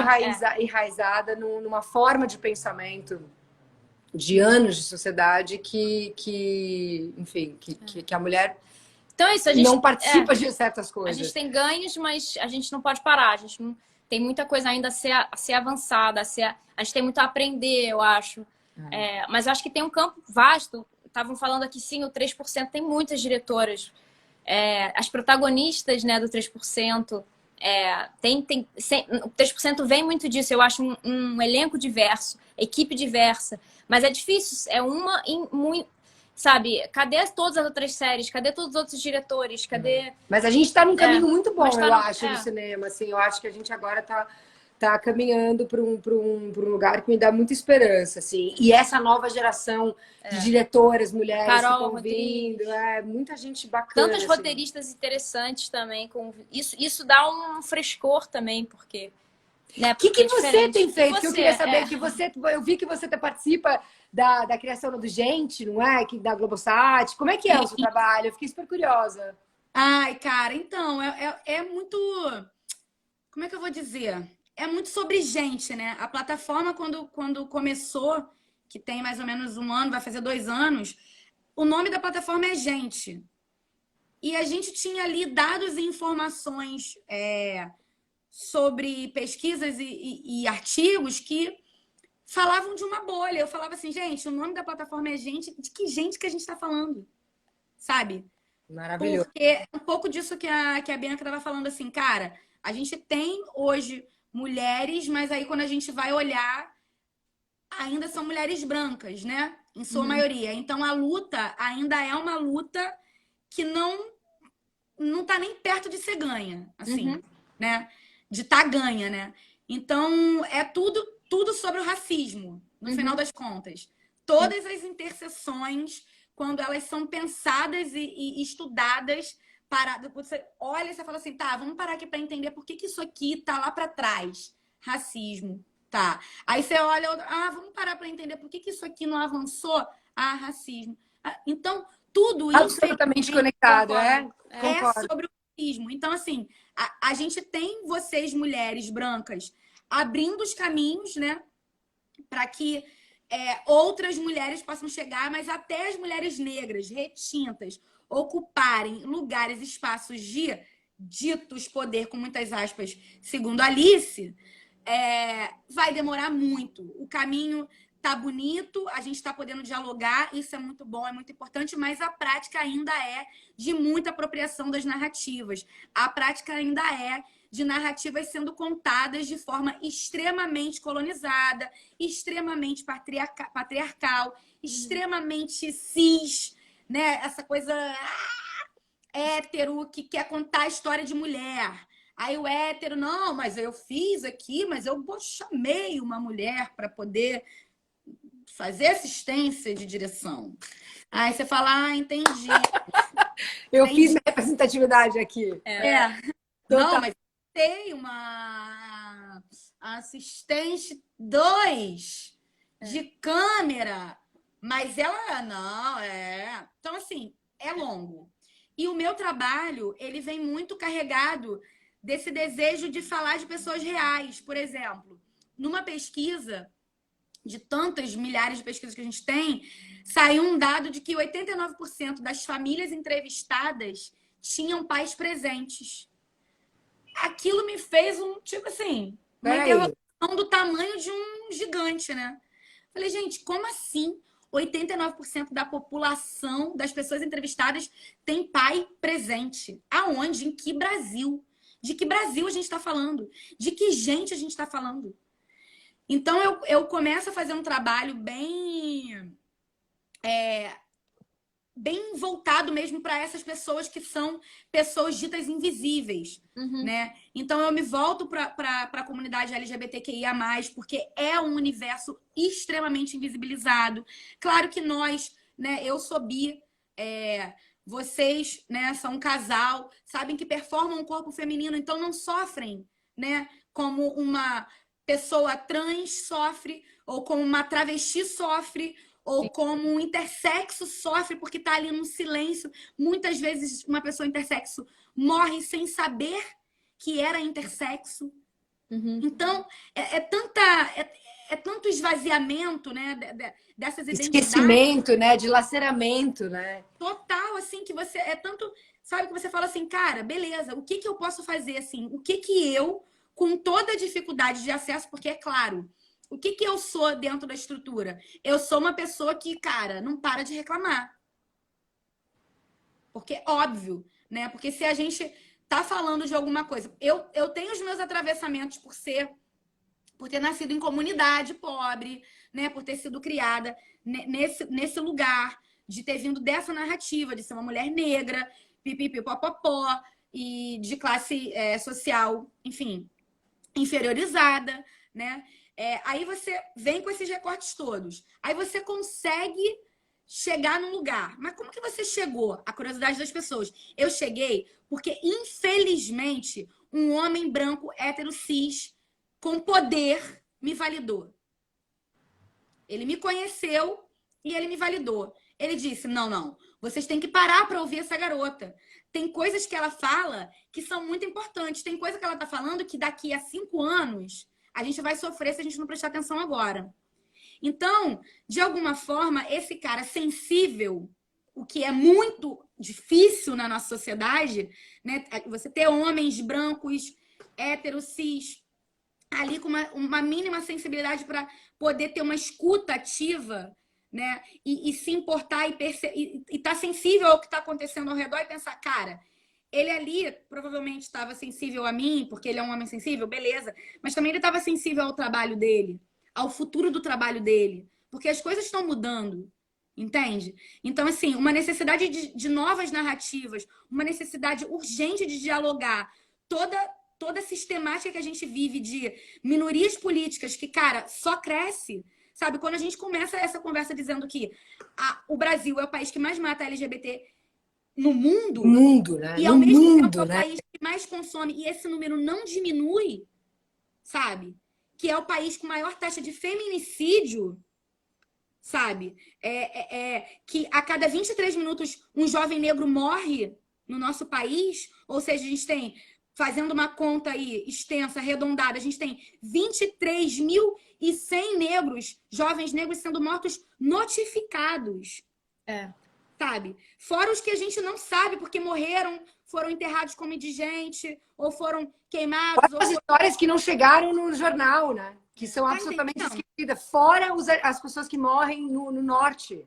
enraizada numa forma de pensamento de anos de sociedade enfim, que a mulher então é isso, a gente não participa de certas coisas. A gente tem ganhos, mas a gente não pode parar. A gente não, tem muita coisa ainda a ser avançada, a gente tem muito a aprender, eu acho. Mas eu acho que tem um campo vasto. Estavam falando aqui, sim, o 3% tem muitas diretoras. As protagonistas, né, do 3%, o 3% vem muito disso. Eu acho um elenco diverso, equipe diversa. Mas é difícil, é uma em muito. Sabe, cadê todas as outras séries? Cadê todos os outros diretores? Cadê... Mas a gente está num caminho muito bom, eu acho, no cinema. Assim, eu acho que a gente agora tá caminhando para um lugar que me dá muita esperança. Assim. E essa nova geração de diretoras, mulheres Carol, que estão vindo, muita gente bacana. Tantas roteiristas interessantes também. Isso dá um frescor também, porque... O que você tem feito? Que eu queria saber que eu vi que você participa da criação do Gente, não é? Da Globosat. Como é que é o seu trabalho? Eu fiquei super curiosa. Ai, cara, então, é muito... Como é que eu vou dizer? É muito sobre gente, né? A plataforma, quando começou, que tem mais ou menos 1 ano, vai fazer 2 anos, o nome da plataforma é Gente. E a gente tinha ali dados e informações sobre pesquisas e artigos que falavam de uma bolha. Eu falava assim, gente, o nome da plataforma é Gente. De que gente que a gente está falando? Sabe? Maravilhoso. Porque é um pouco disso que a Bianca estava falando assim, cara, a gente tem hoje mulheres, mas aí quando a gente vai olhar, ainda são mulheres brancas, né? Em sua maioria. Então a luta ainda é uma luta que não tá nem perto de ser ganha, assim, né? de tá ganha, né? Então, é tudo sobre o racismo, no final das contas. Todas as interseções, quando elas são pensadas e estudadas, você olha e você fala assim, tá, vamos parar aqui para entender por que isso aqui tá lá para trás. Racismo, tá. Aí você olha, vamos parar para entender por que isso aqui não avançou. Racismo. Então, tudo isso absolutamente conectado, é sobre o racismo. Então, assim, a gente tem vocês, mulheres brancas, abrindo os caminhos, né, para que outras mulheres possam chegar, mas até as mulheres negras, retintas, ocuparem lugares, espaços de ditos poder, com muitas aspas, segundo Alice, vai demorar muito. O caminho tá bonito, a gente está podendo dialogar, isso é muito bom, é muito importante, mas a prática ainda é de muita apropriação das narrativas. A prática ainda é de narrativas sendo contadas de forma extremamente colonizada, extremamente patriarcal, extremamente cis, né? Essa coisa hétero que quer contar a história de mulher. Aí o hétero, não, mas eu fiz aqui, mas eu chamei uma mulher para poder fazer assistência de direção. Aí você fala, entendi. Eu fiz minha representatividade aqui. Não, mas tem uma assistente 2 de câmera, mas ela não, Então, assim, é longo. E o meu trabalho, ele vem muito carregado desse desejo de falar de pessoas reais. Por exemplo, numa pesquisa de tantas milhares de pesquisas que a gente tem, saiu um dado de que 89% das famílias entrevistadas tinham pais presentes. Aquilo me fez tipo assim, uma interrogação do tamanho de um gigante, né? Falei, gente, como assim 89% da população, das pessoas entrevistadas, tem pai presente? Aonde? Em que Brasil? De que Brasil a gente está falando? De que gente a gente está falando? Então, eu começo a fazer um trabalho bem voltado mesmo para essas pessoas que são pessoas ditas invisíveis, né? Então, eu me volto para a comunidade LGBTQIA+, porque é um universo extremamente invisibilizado. Claro que nós, né? Eu sou bi, vocês, né, são um casal, sabem que performam um corpo feminino, então não sofrem, né? Como uma pessoa trans sofre, ou como uma travesti sofre, ou como um intersexo sofre porque está ali num silêncio. Muitas vezes uma pessoa intersexo morre sem saber que era intersexo. Então, é tanto esvaziamento, né, dessas identidades. Esquecimento, né, dilaceramento, né? Total, assim, que você tanto, sabe, que você fala assim, cara, beleza, o que eu posso fazer, assim? O que eu, com toda a dificuldade de acesso, porque é claro, o que eu sou dentro da estrutura? Eu sou uma pessoa que, cara, não para de reclamar. Porque é óbvio, né? Porque se a gente tá falando de alguma coisa... Eu tenho os meus atravessamentos por ter nascido em comunidade pobre, né? Por ter sido criada nesse lugar, de ter vindo dessa narrativa, de ser uma mulher negra, pipipipopopó, e de classe social, enfim, inferiorizada, né? Aí você vem com esses recortes todos. Aí você consegue chegar num lugar. Mas como que você chegou? A curiosidade das pessoas. Eu cheguei porque, infelizmente, um homem branco, hétero, cis, com poder, me validou. Ele me conheceu e ele me validou. Ele disse, não, vocês têm que parar para ouvir essa garota. Tem coisas que ela fala que são muito importantes. Tem coisa que ela tá falando que daqui a 5 anos... a gente vai sofrer se a gente não prestar atenção agora. Então, de alguma forma, esse cara sensível, o que é muito difícil na nossa sociedade, né? Você ter homens brancos, héteros, cis, ali com uma mínima sensibilidade para poder ter uma escuta ativa, né? E se importar e estar sensível ao que está acontecendo ao redor e pensar, cara... Ele ali provavelmente estava sensível a mim, porque ele é um homem sensível, beleza. Mas também ele estava sensível ao trabalho dele, ao futuro do trabalho dele. Porque as coisas estão mudando, entende? Então, assim, uma necessidade de novas narrativas, uma necessidade urgente de dialogar toda a sistemática que a gente vive de minorias políticas que, cara, só cresce. Sabe, quando a gente começa essa conversa dizendo que o Brasil é o país que mais mata LGBT no mundo, né? E No ao mesmo mundo, tempo é o né? país que mais consome, e esse número não diminui, sabe? Que é o país com maior taxa de feminicídio, sabe? Que a cada 23 minutos um jovem negro morre no nosso país, ou seja, a gente tem, fazendo uma conta aí extensa, arredondada, a gente tem 23.100 negros, jovens negros sendo mortos notificados. Sabe? Fora os que a gente não sabe porque morreram, foram enterrados como indigente, ou foram queimados. Fora as histórias que não chegaram no jornal, né? Que são absolutamente esquecidas. Fora as pessoas que morrem no norte.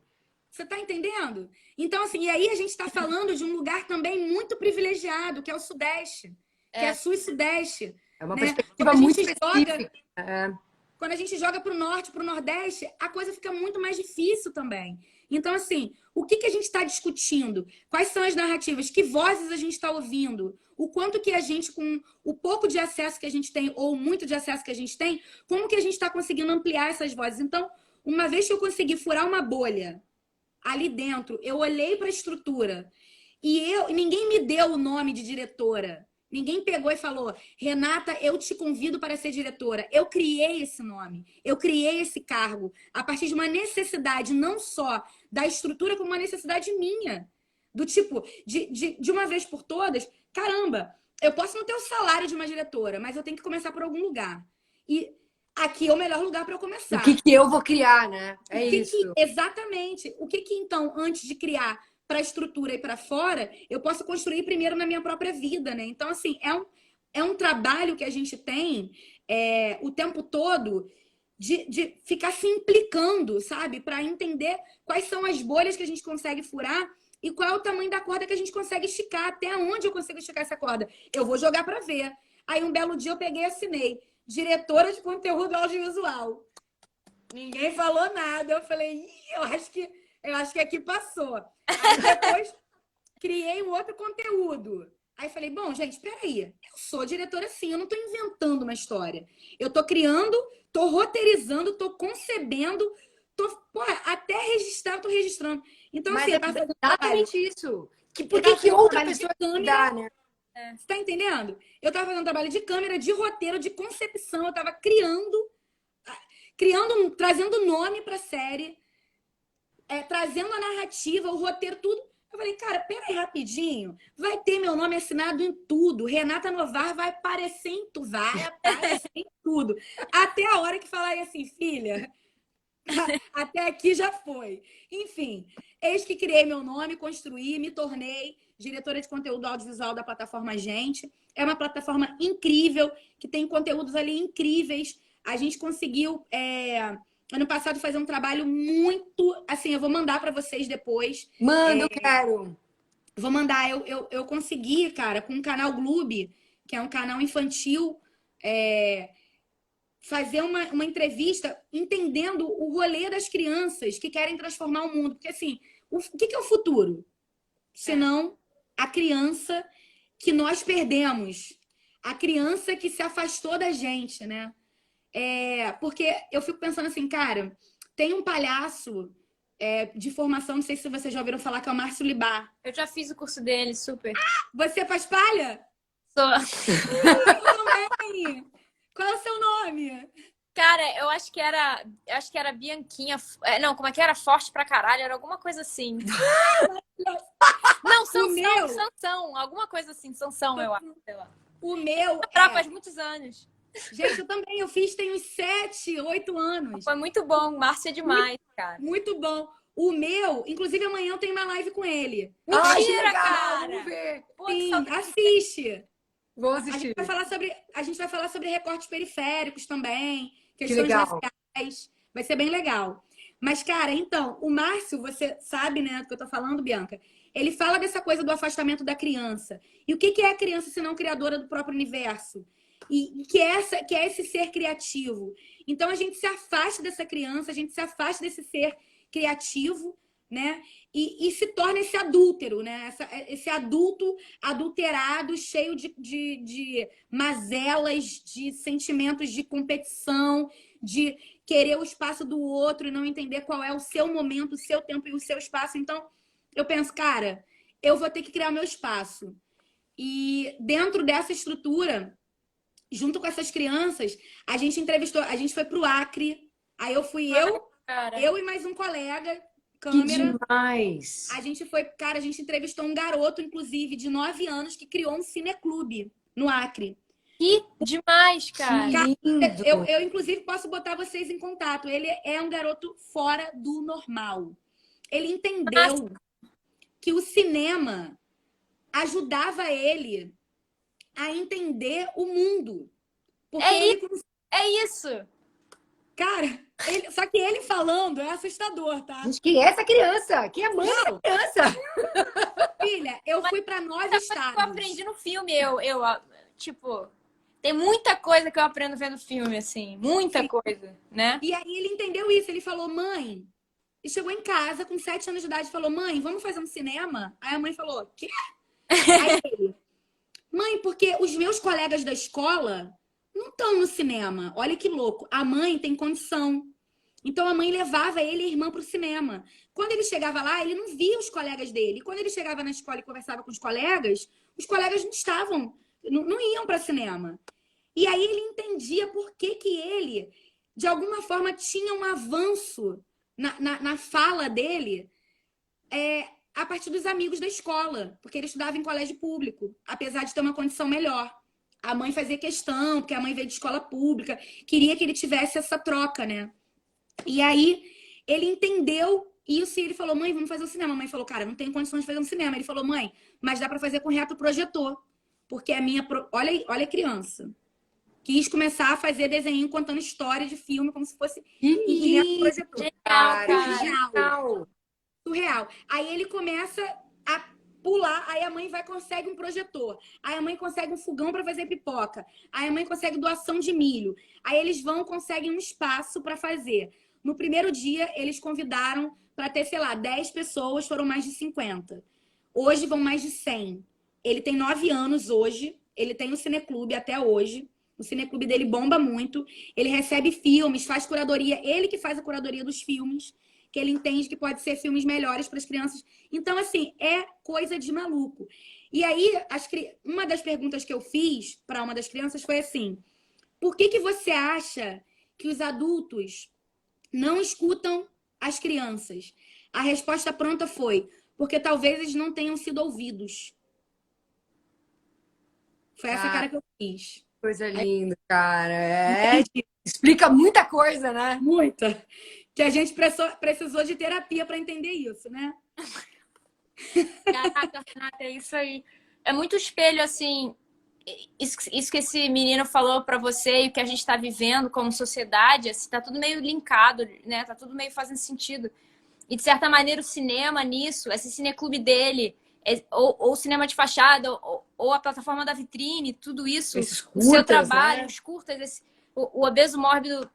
Você tá entendendo? Então, assim, e aí a gente está falando de um lugar também muito privilegiado, que é o Sudeste, que é Sul e Sudeste. É uma né? perspectiva muito específica. Quando a gente joga para o Norte, para o Nordeste, a coisa fica muito mais difícil também. Então, assim, o que a gente está discutindo? Quais são as narrativas? Que vozes a gente está ouvindo? O quanto que a gente, com o pouco de acesso que a gente tem, ou muito de acesso que a gente tem, como que a gente está conseguindo ampliar essas vozes? Então, uma vez que eu consegui furar uma bolha ali dentro, eu olhei para a estrutura e ninguém me deu o nome de diretora. Ninguém pegou e falou, Renata, eu te convido para ser diretora. Eu criei esse nome, eu criei esse cargo a partir de uma necessidade não só da estrutura, como uma necessidade minha. Do tipo, de uma vez por todas, caramba, eu posso não ter o salário de uma diretora, mas eu tenho que começar por algum lugar. E aqui é o melhor lugar para eu começar. O que eu vou criar, né? É isso. Exatamente. O que então, antes de criar para a estrutura e para fora, eu posso construir primeiro na minha própria vida, né? Então, assim, é um trabalho que a gente tem o tempo todo de ficar se implicando, sabe? Para entender quais são as bolhas que a gente consegue furar e qual é o tamanho da corda que a gente consegue esticar, até onde eu consigo esticar essa corda. Eu vou jogar para ver. Aí, um belo dia, eu peguei e assinei. Diretora de conteúdo audiovisual. Ninguém falou nada. Eu falei, eu acho que aqui passou. Aí depois criei um outro conteúdo. Aí falei, bom, gente, peraí. Eu sou diretora sim, eu não estou inventando uma história. Eu estou criando, estou roteirizando, estou concebendo, até registrar, estou registrando. Então, mas assim, é exatamente isso. Por que outra pessoa dá, né? Você tá entendendo? Eu estava fazendo trabalho de câmera, de roteiro, de concepção. Eu estava criando, trazendo nome para a série, trazendo a narrativa, o roteiro, tudo. Eu falei, cara, peraí rapidinho. Vai ter meu nome assinado em tudo. Renata Novar vai aparecer em tudo. Vai aparecer em tudo. Até a hora que falar assim, filha, até aqui já foi. Enfim, eis que criei meu nome, construí, me tornei diretora de conteúdo audiovisual da plataforma Gente. É uma plataforma incrível, que tem conteúdos ali incríveis. A gente conseguiu, ano passado, fazer um trabalho muito... Assim, eu vou mandar para vocês depois. Manda, eu quero. Vou mandar. Eu consegui, cara, com o canal Gloob, que é um canal infantil, fazer uma entrevista entendendo o rolê das crianças que querem transformar o mundo. Porque, assim, o que é o futuro? Senão a criança que nós perdemos. A criança que se afastou da gente, né? Porque eu fico pensando assim, cara, tem um palhaço de formação, não sei se vocês já ouviram falar, que é o Márcio Libar. Eu já fiz o curso dele, super. Você faz palha? Sou. Eu também! Qual é o seu nome? Cara, eu acho que era Bianquinha. Não, como é que era? Forte pra caralho, era alguma coisa assim. Não, Sansão, alguma coisa assim, Sansão, eu acho. Sei lá. O meu. Faz muitos anos. Gente, eu também, eu fiz tem uns 7, 8 anos. Foi muito bom, Márcio é demais, cara. Muito bom. O meu, inclusive amanhã eu tenho uma live com ele. Mentira, cara! Vamos ver. Sim, assiste. Vou assistir. A gente vai falar sobre recortes periféricos também, Que legal. raciais. Vai ser bem legal. Mas, cara, então, o Márcio, você sabe, né, do que eu tô falando, Bianca? Ele fala dessa coisa do afastamento da criança. E o que é a criança se não criadora do próprio universo? E que é esse ser criativo. Então, a gente se afasta dessa criança, a gente se afasta desse ser criativo, né? E se torna esse adúltero, né? Esse adulto adulterado, cheio de mazelas, de sentimentos de competição, de querer o espaço do outro e não entender qual é o seu momento, o seu tempo e o seu espaço. Então, eu penso, cara, eu vou ter que criar o meu espaço. E dentro dessa estrutura, junto com essas crianças, a gente foi pro Acre. Aí eu e mais um colega, câmera. Que demais! A gente foi, cara, a gente entrevistou um garoto, inclusive, de 9 anos, que criou um cineclube no Acre. Que demais, cara! Lindo. Eu, inclusive, posso botar vocês em contato. Ele é um garoto fora do normal. Ele entendeu que o cinema ajudava ele a entender o mundo. Porque É isso! Cara, só que ele falando é assustador, tá? Gente, quem é essa criança? Quem é a mãe dessa criança? Filha, eu fui para 9 estados. Eu aprendi no filme, tipo, tem muita coisa que eu aprendo vendo filme, assim, muita coisa, né? E aí ele entendeu isso, ele falou, mãe, e chegou em casa com 7 anos de idade e falou, mãe, vamos fazer um cinema? Aí a mãe falou, quê? Aí ele, mãe, porque os meus colegas da escola não estão no cinema. Olha que louco. A mãe tem condição. Então a mãe levava ele e a irmã para o cinema. Quando ele chegava lá, ele não via os colegas dele. E quando ele chegava na escola e conversava com os colegas não estavam, não iam para cinema. E aí ele entendia por que ele, de alguma forma, tinha um avanço na fala dele a partir dos amigos da escola, porque ele estudava em colégio público, apesar de ter uma condição melhor. A mãe fazia questão, porque a mãe veio de escola pública, queria que ele tivesse essa troca, né? E aí ele entendeu isso e ele falou, mãe, vamos fazer um cinema. A mãe falou, cara, não tenho condições de fazer um cinema. Ele falou, mãe, mas dá para fazer com retroprojetor, porque a minha... Olha a criança. Quis começar a fazer desenho contando história de filme, como se fosse em retroprojetor. Genial. Surreal. Aí ele começa a pular, aí a mãe consegue um projetor, aí a mãe consegue um fogão para fazer pipoca, aí a mãe consegue doação de milho, aí eles conseguem um espaço para fazer. No primeiro dia, eles convidaram para ter, sei lá, 10 pessoas, foram mais de 50. Hoje vão mais de 100. Ele tem 9 anos hoje, ele tem um cineclube até hoje, o cineclube dele bomba muito, ele recebe filmes, faz curadoria, ele que faz a curadoria dos filmes, que ele entende que pode ser filmes melhores para as crianças. Então, assim, é coisa de maluco. E aí, uma das perguntas que eu fiz para uma das crianças foi assim, por que você acha que os adultos não escutam as crianças? A resposta pronta foi, porque talvez eles não tenham sido ouvidos. Foi essa cara que eu fiz. Coisa linda, cara. Explica muita coisa, né? Muita. Que a gente precisou de terapia para entender isso, né? Caraca, Renata, é isso aí. É muito espelho, assim, isso que esse menino falou para você e o que a gente está vivendo como sociedade, assim, tá tudo meio linkado, né? Tá tudo meio fazendo sentido. E, de certa maneira, o cinema nisso, esse cineclube dele, ou o cinema de fachada, ou a plataforma da vitrine, tudo isso, o seu trabalho, né? Os curtas, o Obeso Mórbido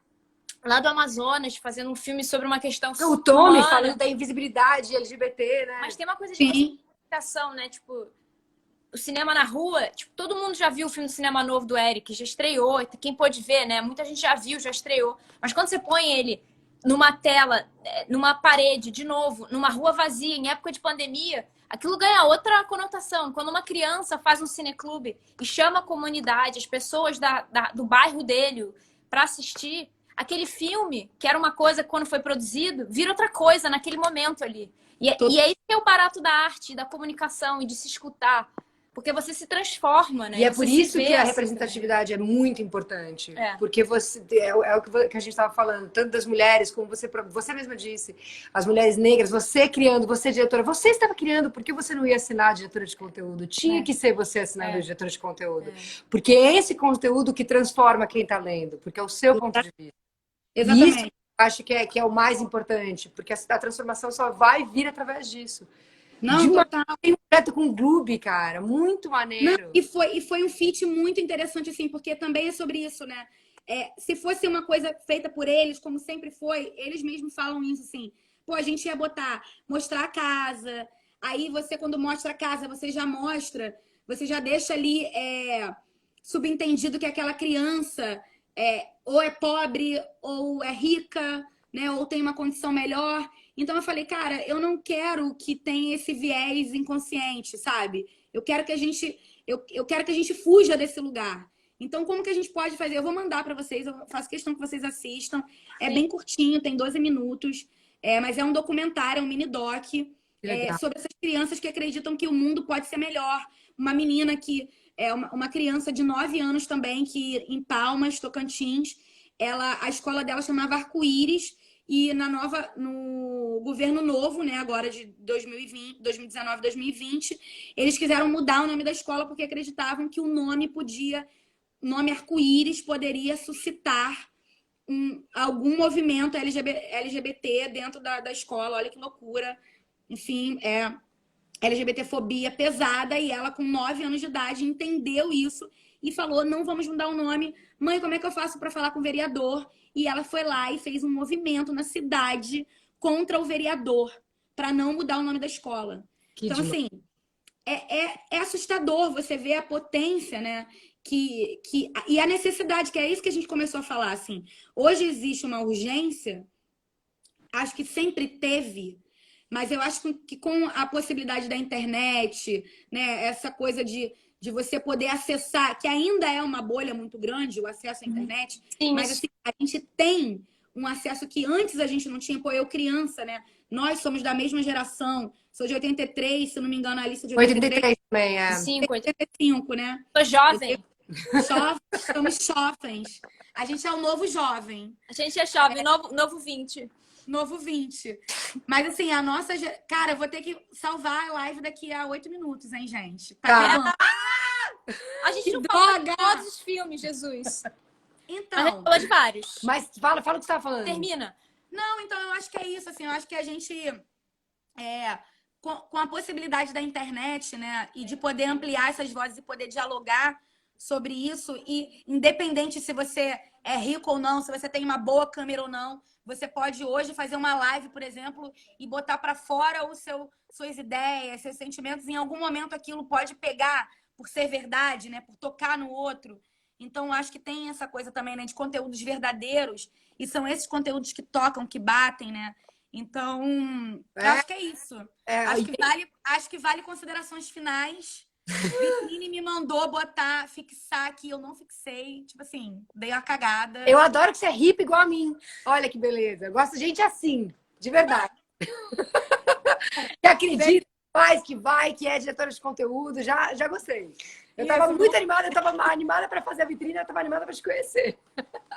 lá do Amazonas, fazendo um filme sobre uma questão o Tommy falando da invisibilidade LGBT, né? Mas tem uma coisa de comunicação, né? Tipo, o cinema na rua, tipo, todo mundo já viu o filme do cinema novo do Eric, já estreou, quem pôde ver, né? Muita gente já viu, já estreou. Mas quando você põe ele numa tela, numa parede, de novo, numa rua vazia, em época de pandemia, aquilo ganha outra conotação. Quando uma criança faz um cineclube e chama a comunidade, as pessoas do bairro dele para assistir, aquele filme, que era uma coisa quando foi produzido, vira outra coisa naquele momento ali. E é isso que é o barato da arte, da comunicação e de se escutar. Porque você se transforma, né? E é por isso que a representatividade é muito importante. Porque é o que a gente estava falando, tanto das mulheres, como você mesma disse, as mulheres negras, você criando, você diretora, você estava criando, por que você não ia assinar a diretora de conteúdo? Tinha que ser você assinando a diretora de conteúdo. Porque é esse conteúdo que transforma quem está lendo, porque é o seu ponto de vista. Exatamente. E isso acho que é o mais importante, porque a transformação só vai vir através disso. Não, total. Tem um projeto com o Gloob, cara, muito maneiro. Não, e foi um feat muito interessante, assim, porque também é sobre isso, né? Se fosse uma coisa feita por eles, como sempre foi, eles mesmos falam isso, assim, pô, a gente ia mostrar a casa. Aí você, quando mostra a casa, você já deixa ali subentendido que aquela criança ou é pobre ou é rica, né? Ou tem uma condição melhor. Então eu falei, cara, eu não quero que tenha esse viés inconsciente, sabe? Eu quero que a gente, eu quero que a gente fuja desse lugar. Então, como que a gente pode fazer? Eu vou mandar para vocês, eu faço questão que vocês assistam. É bem curtinho, tem 12 minutos, mas é um documentário, é um mini-doc sobre essas crianças que acreditam que o mundo pode ser melhor. Uma menina que é uma criança de 9 anos também, que em Palmas, Tocantins, a escola dela chamava Arco-Íris, e no governo novo, né, agora de 2019, 2020, eles quiseram mudar o nome da escola porque acreditavam que o nome Arco-Íris poderia suscitar algum movimento LGBT dentro da escola. Olha que loucura. Enfim, LGBTfobia pesada, e ela, com 9 anos de idade, entendeu isso e falou, não vamos mudar o nome. Mãe, como é que eu faço para falar com o vereador? E ela foi lá e fez um movimento na cidade contra o vereador para não mudar o nome da escola. Então, assim, é assustador você ver a potência, né? E a necessidade, que é isso que a gente começou a falar, assim. Hoje existe uma urgência, acho que sempre teve, mas eu acho que com a possibilidade da internet, né, essa coisa de você poder acessar, que ainda é uma bolha muito grande, o acesso à internet, Sim, mas assim, a gente tem um acesso que antes a gente não tinha. Pô, eu criança, né? Nós somos da mesma geração. Sou de 83, se não me engano, a Alice de 83 também, 85, né? Sou jovem. Somos jovens. A gente é o novo jovem. A gente é jovem, novo 20. Novo 20. Mas assim, a nossa... Cara, eu vou ter que salvar a live daqui a 8 minutos, hein, gente? Tá. A gente não falou de todos os filmes, Jesus. Então... A gente falou de vários. Mas fala o que você estava falando. Termina. Não, então eu acho que é isso, assim. Eu acho que a gente... com a possibilidade da internet, né? E de poder ampliar essas vozes e poder dialogar sobre isso. E independente se você é rico ou não, se você tem uma boa câmera ou não, você pode hoje fazer uma live, por exemplo, e botar para fora suas ideias, seus sentimentos. Em algum momento aquilo pode pegar por ser verdade, né? Por tocar no outro. Então, acho que tem essa coisa também, né? De conteúdos verdadeiros. E são esses conteúdos que tocam, que batem, né? Então, acho que é isso. Acho que vale considerações finais. Vitrine me mandou fixar aqui, eu não fixei. Tipo assim, dei uma cagada. Eu adoro que você é hippie igual a mim. Olha que beleza. Eu gosto de gente assim, de verdade. Que acredita, faz, que vai, que é diretora de conteúdo. Já gostei. Eu tava muito animada, eu tava animada para fazer a vitrine, eu tava animada para te conhecer.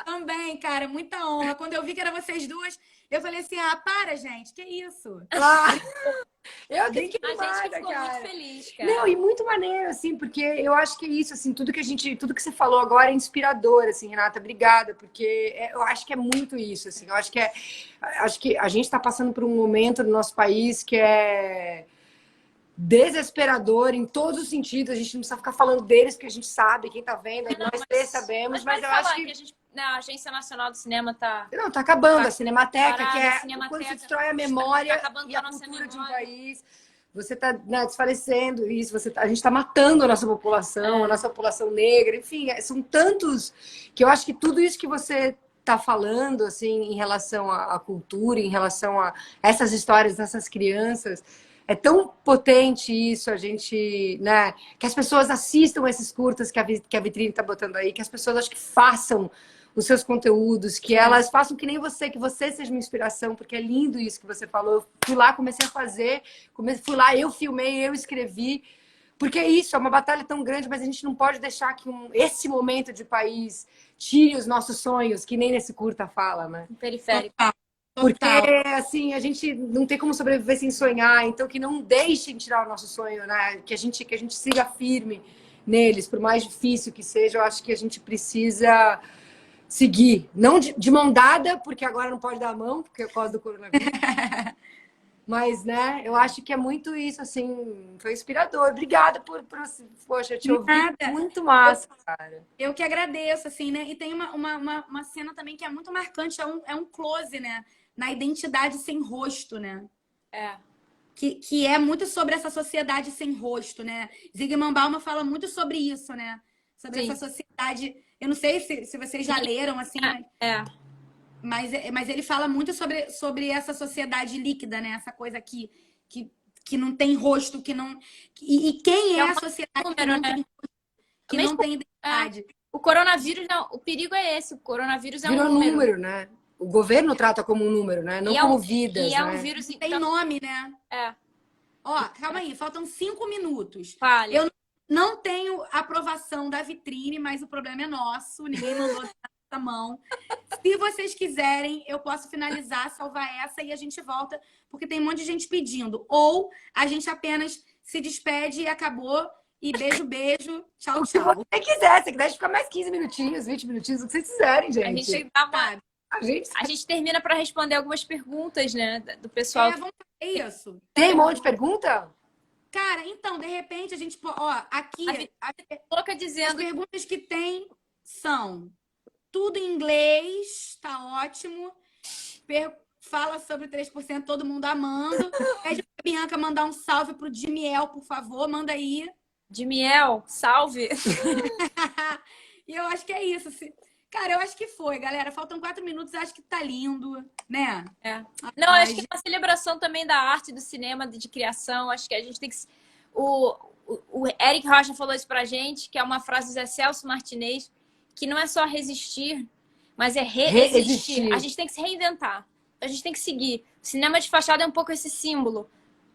Também, cara, muita honra. Quando eu vi que eram vocês duas, eu falei assim, para, gente, que isso? Eu que fiquei animada, a gente ficou muito feliz, cara. Não, e muito maneiro, assim, porque eu acho que é isso, assim, tudo que você falou agora é inspirador, assim, Renata, obrigada, porque eu acho que é muito isso, assim, eu acho que a gente está passando por um momento no nosso país que é desesperador em todos os sentidos. A gente não precisa ficar falando deles, porque a gente sabe, quem tá vendo, nós três sabemos, mas eu acho que a Agência Nacional do Cinema tá... Não, tá acabando. A Cinemateca, parada, que é Cinemateca, quando se destrói a memória e a cultura de um país. Você tá, né, desfalecendo isso, a gente tá matando a nossa população negra, enfim, são tantos que eu acho que tudo isso que você tá falando, assim, em relação à cultura, em relação a essas histórias dessas crianças, é tão potente isso, a gente, né, que as pessoas assistam esses curtas que a Vitrine tá botando aí, que as pessoas, acho que façam os seus conteúdos, que elas façam que nem você, que você seja uma inspiração, porque é lindo isso que você falou. Eu fui lá, comecei a fazer, fui lá, eu filmei, eu escrevi, porque é isso, é uma batalha tão grande, mas a gente não pode deixar que esse momento de país tire os nossos sonhos, que nem nesse curta fala, né? Periférico. Porque, assim, a gente não tem como sobreviver sem sonhar, então que não deixem tirar o nosso sonho, né? Que a gente siga firme neles, por mais difícil que seja. Eu acho que a gente precisa seguir, não de mão dada, porque agora não pode dar a mão, porque é por causa do coronavírus. Mas, né, eu acho que é muito isso, assim, foi inspirador. Obrigada poxa, te ouvi. Muito massa, cara. Eu que agradeço, assim, né? E tem uma cena também que é muito marcante, é um close, né? na identidade sem rosto, né? É. Que é muito sobre essa sociedade sem rosto, né? Zygmunt Bauman fala muito sobre isso, né? Sobre Sim. essa sociedade. Eu não sei se vocês já leram, assim, É. mas ele fala muito sobre essa sociedade líquida, né? Essa coisa que não tem rosto, que não. E quem é a sociedade que não tem rosto, que não tem identidade? O coronavírus, não, o perigo é esse. O coronavírus é Virou um número, né? O governo trata como um número, né? Não como vidas, e é né? um vírus. Tem nome, né? É. Ó, calma aí, faltam 5 minutos. Fale. Eu não tenho aprovação da vitrine, mas o problema é nosso. Ninguém mandou essa mão. Se vocês quiserem, eu posso finalizar, salvar essa e a gente volta, porque tem um monte de gente pedindo. Ou a gente apenas se despede e acabou. E beijo, beijo. Tchau, Se tchau. você quiser, se quiser ficar mais 15 minutinhos, 20 minutinhos, o que vocês quiserem, gente. A gente dá uma... A A gente termina para responder algumas perguntas, né, do pessoal. Vamos fazer isso. Tem um monte de pergunta? Cara, então, de repente, a gente... Ó, aqui... Louca As dizendo... perguntas que tem são... Tudo em inglês, tá ótimo. Fala sobre 3%, todo mundo amando. Pede pra Bianca mandar um salve pro Dimiel, por favor. Manda aí. Dimiel, salve! E eu acho que é isso. Cara, eu acho que foi, galera. Faltam 4 minutos, acho que tá lindo, né? É. Não, eu acho que é uma celebração também da arte, do cinema, de criação. Acho que a gente tem que... O Eric Rocha falou isso pra gente, que é uma frase do Zé Celso Martinez, que não é só resistir, mas é resistir. A gente tem que se reinventar. A gente tem que seguir. O cinema de fachada é um pouco esse símbolo.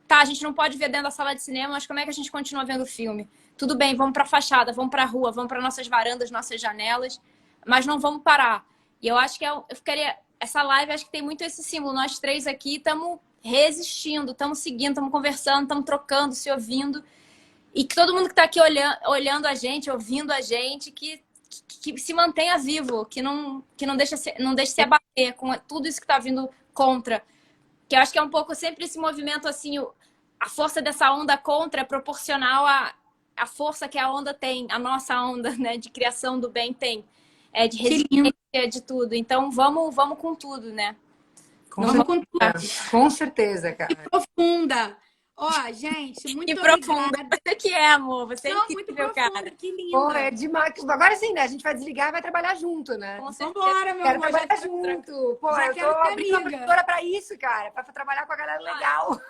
Tá, a gente não pode ver dentro da sala de cinema, mas como é que a gente continua vendo o filme? Tudo bem, vamos pra fachada, vamos pra rua, vamos para nossas varandas, nossas janelas, mas não vamos parar. E eu acho que eu ficaria... Essa live, acho que tem muito esse símbolo. Nós três aqui estamos resistindo, estamos seguindo, estamos conversando, estamos trocando, se ouvindo. E que todo mundo que está aqui olhando a gente, ouvindo a gente, que se mantenha vivo, que não deixe se abater com tudo isso que está vindo contra. Que eu acho que é um pouco sempre esse movimento, assim, a força dessa onda contra é proporcional à força que a onda tem, a nossa onda, né, de criação do bem tem. É de resistência, de tudo. Então, vamos com tudo, né? Vamos com tudo. Com certeza, cara. E profunda. Ó, gente, muito obrigada. Você que é, amor. Você é incrível, muito profunda, cara. que linda. Pô, é demais. Agora sim, né? A gente vai desligar e vai trabalhar junto, né? Vambora, meu Quero amor. trabalhar junto. Pô, já eu tô abrindo uma produtora pra isso, cara. Pra trabalhar com a galera legal.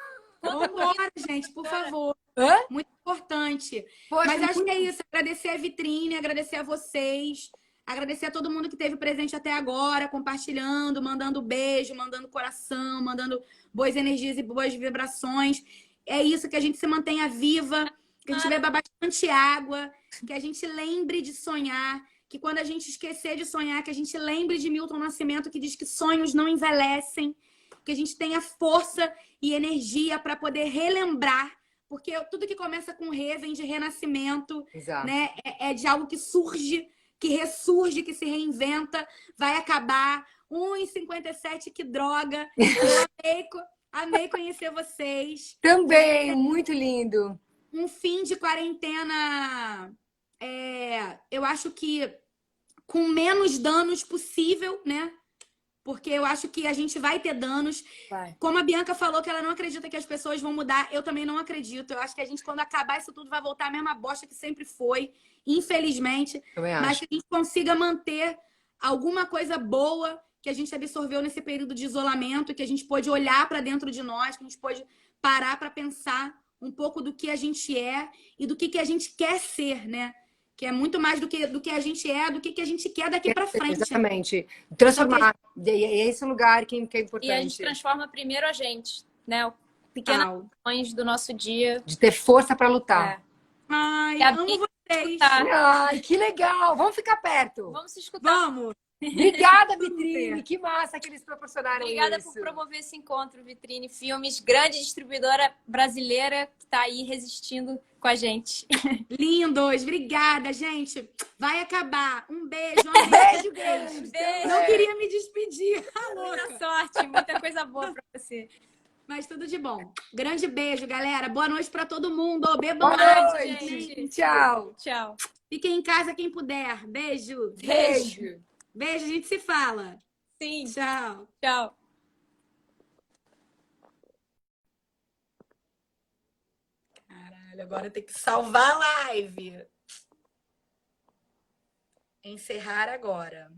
Vambora, gente, por favor. Hã? Muito importante. Poxa, mas acho que é isso. Agradecer a vitrine, agradecer a vocês. Agradecer a todo mundo que esteve presente até agora, compartilhando, mandando beijo, mandando coração, mandando boas energias e boas vibrações. É isso, que a gente se mantenha viva, que a gente beba bastante água, que a gente lembre de sonhar, que quando a gente esquecer de sonhar, que a gente lembre de Milton Nascimento, que diz que sonhos não envelhecem, que a gente tenha força e energia para poder relembrar, porque tudo que começa com vem de renascimento, né? É de algo que surge, que ressurge, que se reinventa, vai acabar. 1,57, que droga! Eu amei conhecer vocês. Também, muito lindo. Um fim de quarentena, eu acho que com menos danos possível, né? Porque eu acho que a gente vai ter danos. Como a Bianca falou que ela não acredita que as pessoas vão mudar, eu também não acredito. Eu acho que a gente, quando acabar isso tudo, vai voltar a mesma bosta que sempre foi, infelizmente. Mas que a gente consiga manter alguma coisa boa que a gente absorveu nesse período de isolamento, que a gente pôde olhar para dentro de nós, que a gente pôde parar para pensar um pouco do que a gente é e do que a gente quer ser, né? Que é muito mais do que a gente é, do que a gente quer daqui para frente. Exatamente. Transformar. E é esse lugar que é importante. E a gente transforma primeiro a gente, né? Pequenas ações do nosso dia. De ter força para lutar. Ai, amo vocês. Ai, que legal. Vamos ficar perto. Vamos se escutar. Vamos. Obrigada, Vitrine. Que massa que eles proporcionaram Obrigada isso. por promover esse encontro, Vitrine Filmes, grande distribuidora brasileira que está aí resistindo com a gente. Lindos. Obrigada, gente. Vai acabar. Um beijo. Beijo, beijo. Não queria me despedir. Muita sorte, muita coisa boa para você. Mas tudo de bom. Grande beijo, galera. Boa noite para todo mundo. Bebam Boa mais, noite. Tchau. Tchau. Fiquem em casa quem puder. Beijo. Beijo. Beijo, a gente se fala. Sim. Tchau. Tchau. Olha, agora tem que salvar a live. Encerrar agora.